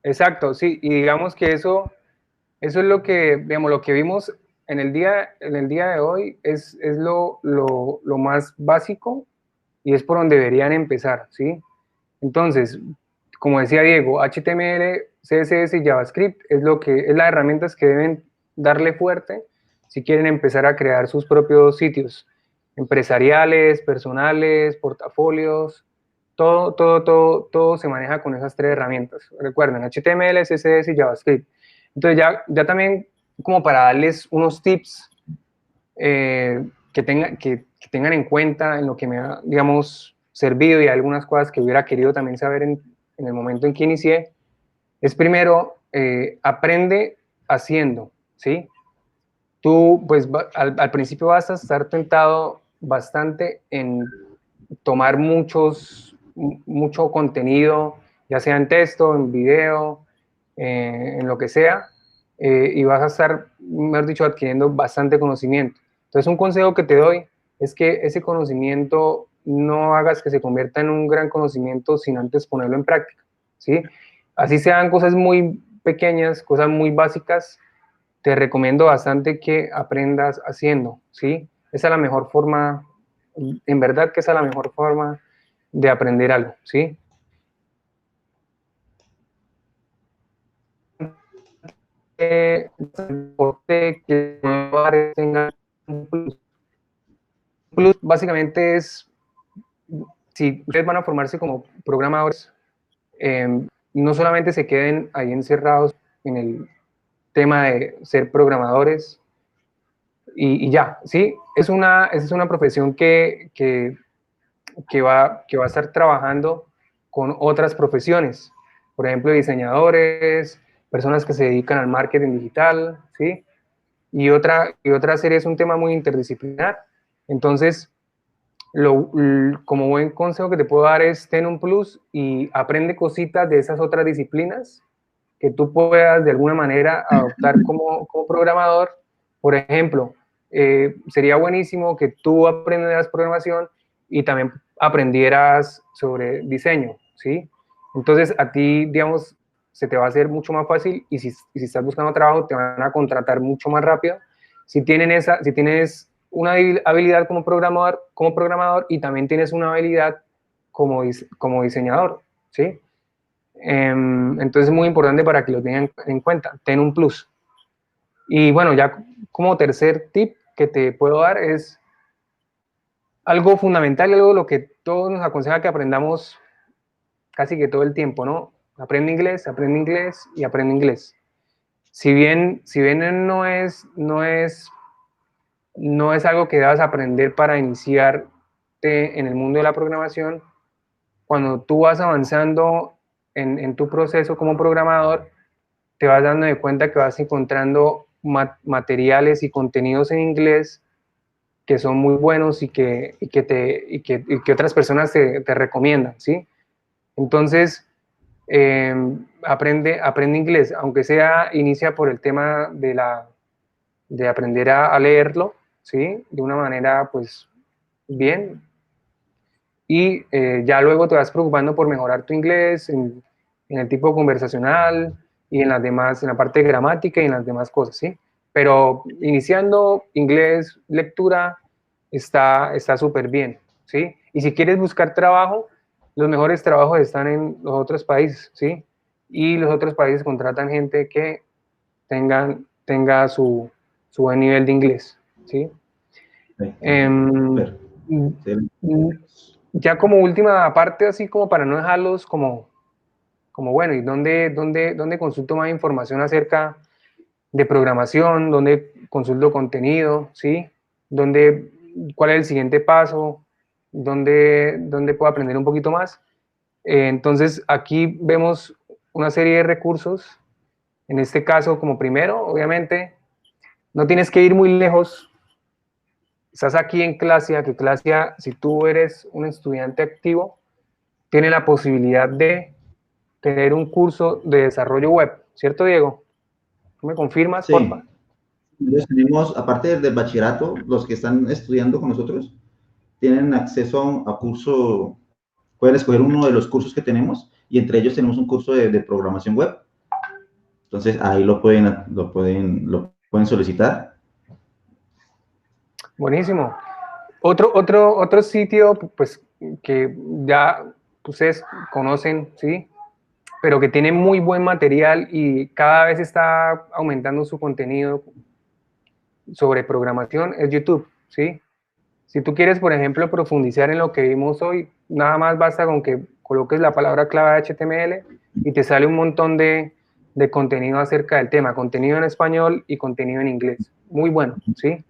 Exacto, sí, y digamos que eso es lo que, digamos, lo que vimos en el día de hoy es lo más básico y es por donde deberían empezar, ¿sí? Entonces, como decía Diego, HTML, CSS y JavaScript es las herramientas que deben darle fuerte si quieren empezar a crear sus propios sitios empresariales, personales, portafolios, todo se maneja con esas tres herramientas. Recuerden, HTML, CSS y JavaScript. Entonces ya también como para darles unos tips que tengan en cuenta en lo que me ha, digamos, servido y algunas cosas que hubiera querido también saber en el momento en que inicié. es primero, aprende haciendo, ¿sí? Tú, pues, al principio vas a estar tentado bastante en tomar mucho contenido, ya sea en texto, en video, en lo que sea, y vas a estar, mejor dicho, adquiriendo bastante conocimiento. Entonces, un consejo que te doy es que ese conocimiento no hagas que se convierta en un gran conocimiento sin antes ponerlo en práctica, ¿sí? Así sean cosas muy pequeñas, cosas muy básicas, te recomiendo bastante que aprendas haciendo, ¿sí? Esa es la mejor forma, en verdad que esa es la mejor forma de aprender algo, ¿sí? Que tenga un plus. Plus básicamente es, si ustedes van a formarse como programadores, no solamente se queden ahí encerrados en el tema de ser programadores y ya, ¿sí? Es una profesión que va a estar trabajando con otras profesiones, por ejemplo, diseñadores, personas que se dedican al marketing digital, ¿sí? Y otra serie es un tema muy interdisciplinar. Entonces, como buen consejo que te puedo dar es ten un plus y aprende cositas de esas otras disciplinas que tú puedas de alguna manera adoptar como programador. Por ejemplo, sería buenísimo que tú aprendieras programación y también aprendieras sobre diseño, ¿sí? Entonces a ti, digamos, se te va a hacer mucho más fácil y si estás buscando trabajo te van a contratar mucho más rápido si tienes una habilidad como programador y también tienes una habilidad como diseñador, ¿sí? Entonces es muy importante para que lo tengan en cuenta, ten un plus. Y bueno, ya como tercer tip que te puedo dar es algo fundamental, algo lo que todos nos aconseja que aprendamos casi que todo el tiempo, ¿no? Aprende inglés y aprende inglés. Si bien no es algo que debas aprender para iniciarte en el mundo de la programación, cuando tú vas avanzando en tu proceso como programador, te vas dando de cuenta que vas encontrando materiales y contenidos en inglés que son muy buenos y que otras personas te recomiendan, ¿sí? Entonces, aprende inglés, aunque sea, inicia por el tema de aprender a leerlo, ¿sí? De una manera, pues, bien. Y ya luego te vas preocupando por mejorar tu inglés en el tipo conversacional y en las demás, en la parte de gramática y en las demás cosas, ¿sí? Pero iniciando inglés, lectura, está súper bien, ¿sí? Y si quieres buscar trabajo, los mejores trabajos están en los otros países, ¿sí? Y los otros países contratan gente que tenga su buen nivel de inglés, ¿sí? Ya como última parte, así como para no dejarlos como bueno, ¿y dónde consulto más información acerca de programación? ¿Dónde consulto contenido? ¿Sí? ¿Cuál es el siguiente paso? ¿Dónde puedo aprender un poquito más? Entonces, aquí vemos una serie de recursos. En este caso, como primero, obviamente, no tienes que ir muy lejos. Estás aquí en Clasia, que Clasia, si tú eres un estudiante activo, tiene la posibilidad de tener un curso de desarrollo web, ¿cierto, Diego? ¿Tú me confirmas, Sí. porfa? Entonces tenemos, aparte del bachillerato, los que están estudiando con nosotros tienen acceso a curso, pueden escoger uno de los cursos que tenemos y entre ellos tenemos un curso de programación web. Entonces ahí lo pueden solicitar. Buenísimo. Otro sitio, pues, que ya ustedes conocen, ¿sí? Pero que tiene muy buen material y cada vez está aumentando su contenido sobre programación es YouTube, ¿sí? Si tú quieres, por ejemplo, profundizar en lo que vimos hoy, nada más basta con que coloques la palabra clave HTML y te sale un montón de contenido acerca del tema, contenido en español y contenido en inglés. Muy bueno, ¿sí?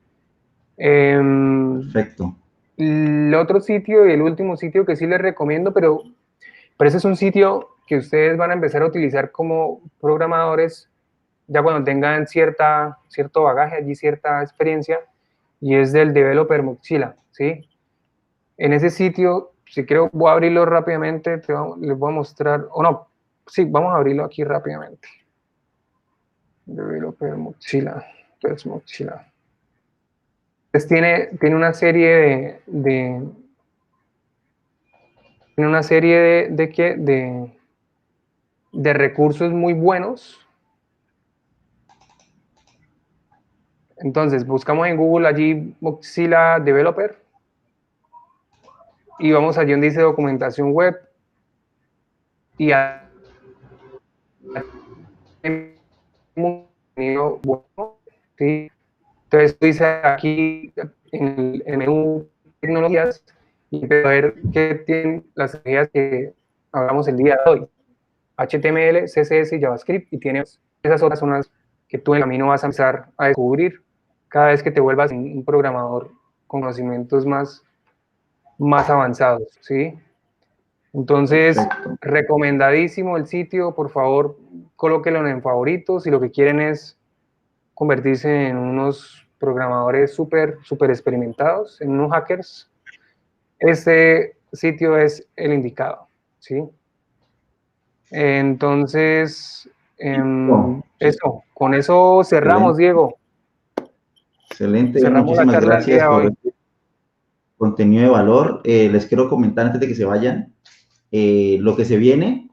Perfecto. El otro sitio y el último sitio que sí les recomiendo, pero ese es un sitio que ustedes van a empezar a utilizar como programadores ya cuando tengan cierto bagaje allí, cierta experiencia, y es del Developer Mochila, ¿sí? En ese sitio, si quiero, voy a abrirlo rápidamente, les voy a mostrar, o no, sí, vamos a abrirlo aquí rápidamente. Developer Mochila, entonces Mochila. Pues tiene una serie tiene una serie de recursos muy buenos. Entonces, buscamos en Google allí Mozilla Developer y vamos allí donde dice documentación web y bueno, ¿sí? Entonces dice aquí en el menú tecnologías y empieza a ver qué tienen las tecnologías que hablamos el día de hoy. HTML, CSS y JavaScript, y tienes esas otras son las que tú en el camino vas a empezar a descubrir cada vez que te vuelvas un programador con conocimientos más avanzados, ¿sí? Entonces, Perfecto. recomendadísimo el sitio, por favor, colóquenlo en favoritos si lo que quieren es convertirse en unos programadores súper experimentados, en unos hackers. Este sitio es el indicado, ¿sí? Entonces, eso, con eso cerramos, Excelente. Diego. Excelente, Cerramos la muchísimas charla del día gracias de por hoy. este contenido de valor. Les quiero comentar antes de que se vayan, lo que se viene,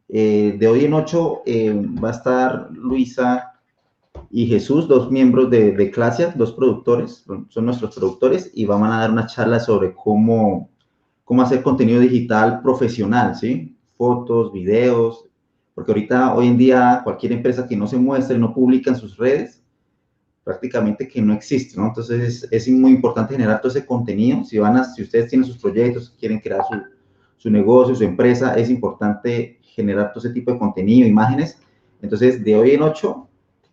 de hoy en 8 va a estar Luisa y Jesús, dos miembros de Clasia, dos productores, son nuestros productores, y van a dar una charla sobre cómo hacer contenido digital profesional, ¿sí? Fotos, videos, porque ahorita, hoy en día, cualquier empresa que no se muestre, no publica en sus redes, prácticamente que no existe, ¿no? Entonces es muy importante generar todo ese contenido. Si ustedes tienen sus proyectos, quieren crear su negocio, su empresa, es importante generar todo ese tipo de contenido, imágenes. Entonces, de hoy en 8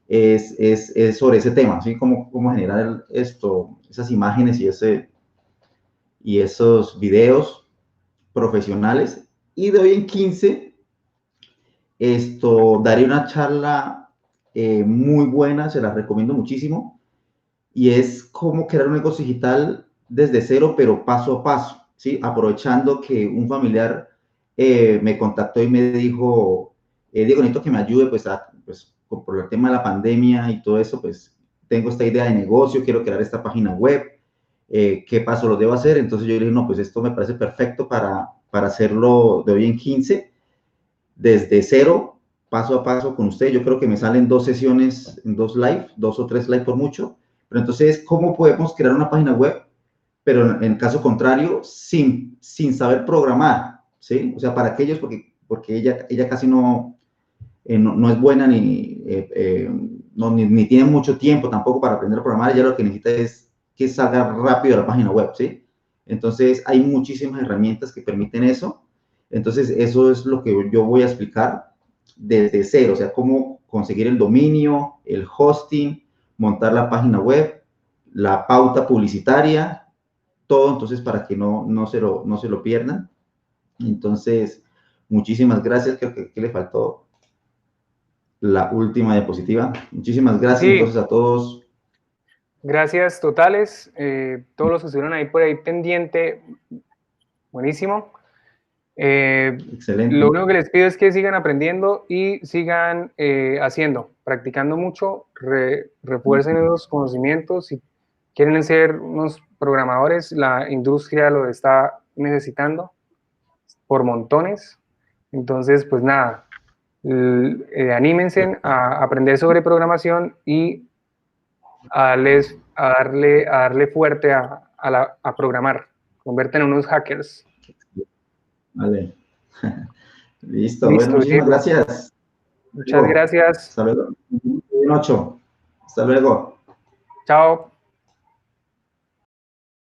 es sobre ese tema, ¿sí? Cómo generar esas imágenes y esos videos profesionales. Y de hoy en 15 daré una charla muy buena, se la recomiendo muchísimo, y es cómo crear un negocio digital desde cero, pero paso a paso, ¿sí? Aprovechando que un familiar me contactó y me dijo, Diego, necesito que me ayude, pues por el tema de la pandemia y todo eso, pues tengo esta idea de negocio, quiero crear esta página web, ¿qué paso lo debo hacer? Entonces yo le dije, no, pues esto me parece perfecto para hacerlo de hoy en 15, desde cero, paso a paso con usted. Yo creo que me salen 2 sesiones en 2 live, 2 o 3 live por mucho. Pero entonces, ¿cómo podemos crear una página web? Pero en caso contrario, sin saber programar, ¿sí? O sea, para aquellos, porque ella casi no es buena ni tiene mucho tiempo tampoco para aprender a programar. Ella lo que necesita es que salga rápido la página web, ¿sí? Entonces, hay muchísimas herramientas que permiten eso. Entonces, eso es lo que yo voy a explicar desde cero, o sea, cómo conseguir el dominio, el hosting, montar la página web, la pauta publicitaria, todo, entonces, para que no se lo pierdan. Entonces, muchísimas gracias. Creo que le faltó la última diapositiva. Muchísimas gracias, Sí. Entonces, a todos. Gracias totales. Todos los que estuvieron ahí por ahí pendiente, buenísimo. Excelente. Lo único que les pido es que sigan aprendiendo y sigan haciendo, practicando mucho, refuercen esos conocimientos. Si quieren ser unos programadores, la industria lo está necesitando por montones. Entonces, pues nada, anímense a aprender sobre programación y a darle fuerte a programar. Convierten en unos hackers. Vale. Listo. Listo, Bueno, muchísimas Diego. gracias. Muchas gracias. Hasta luego. 8. Hasta luego. Chao.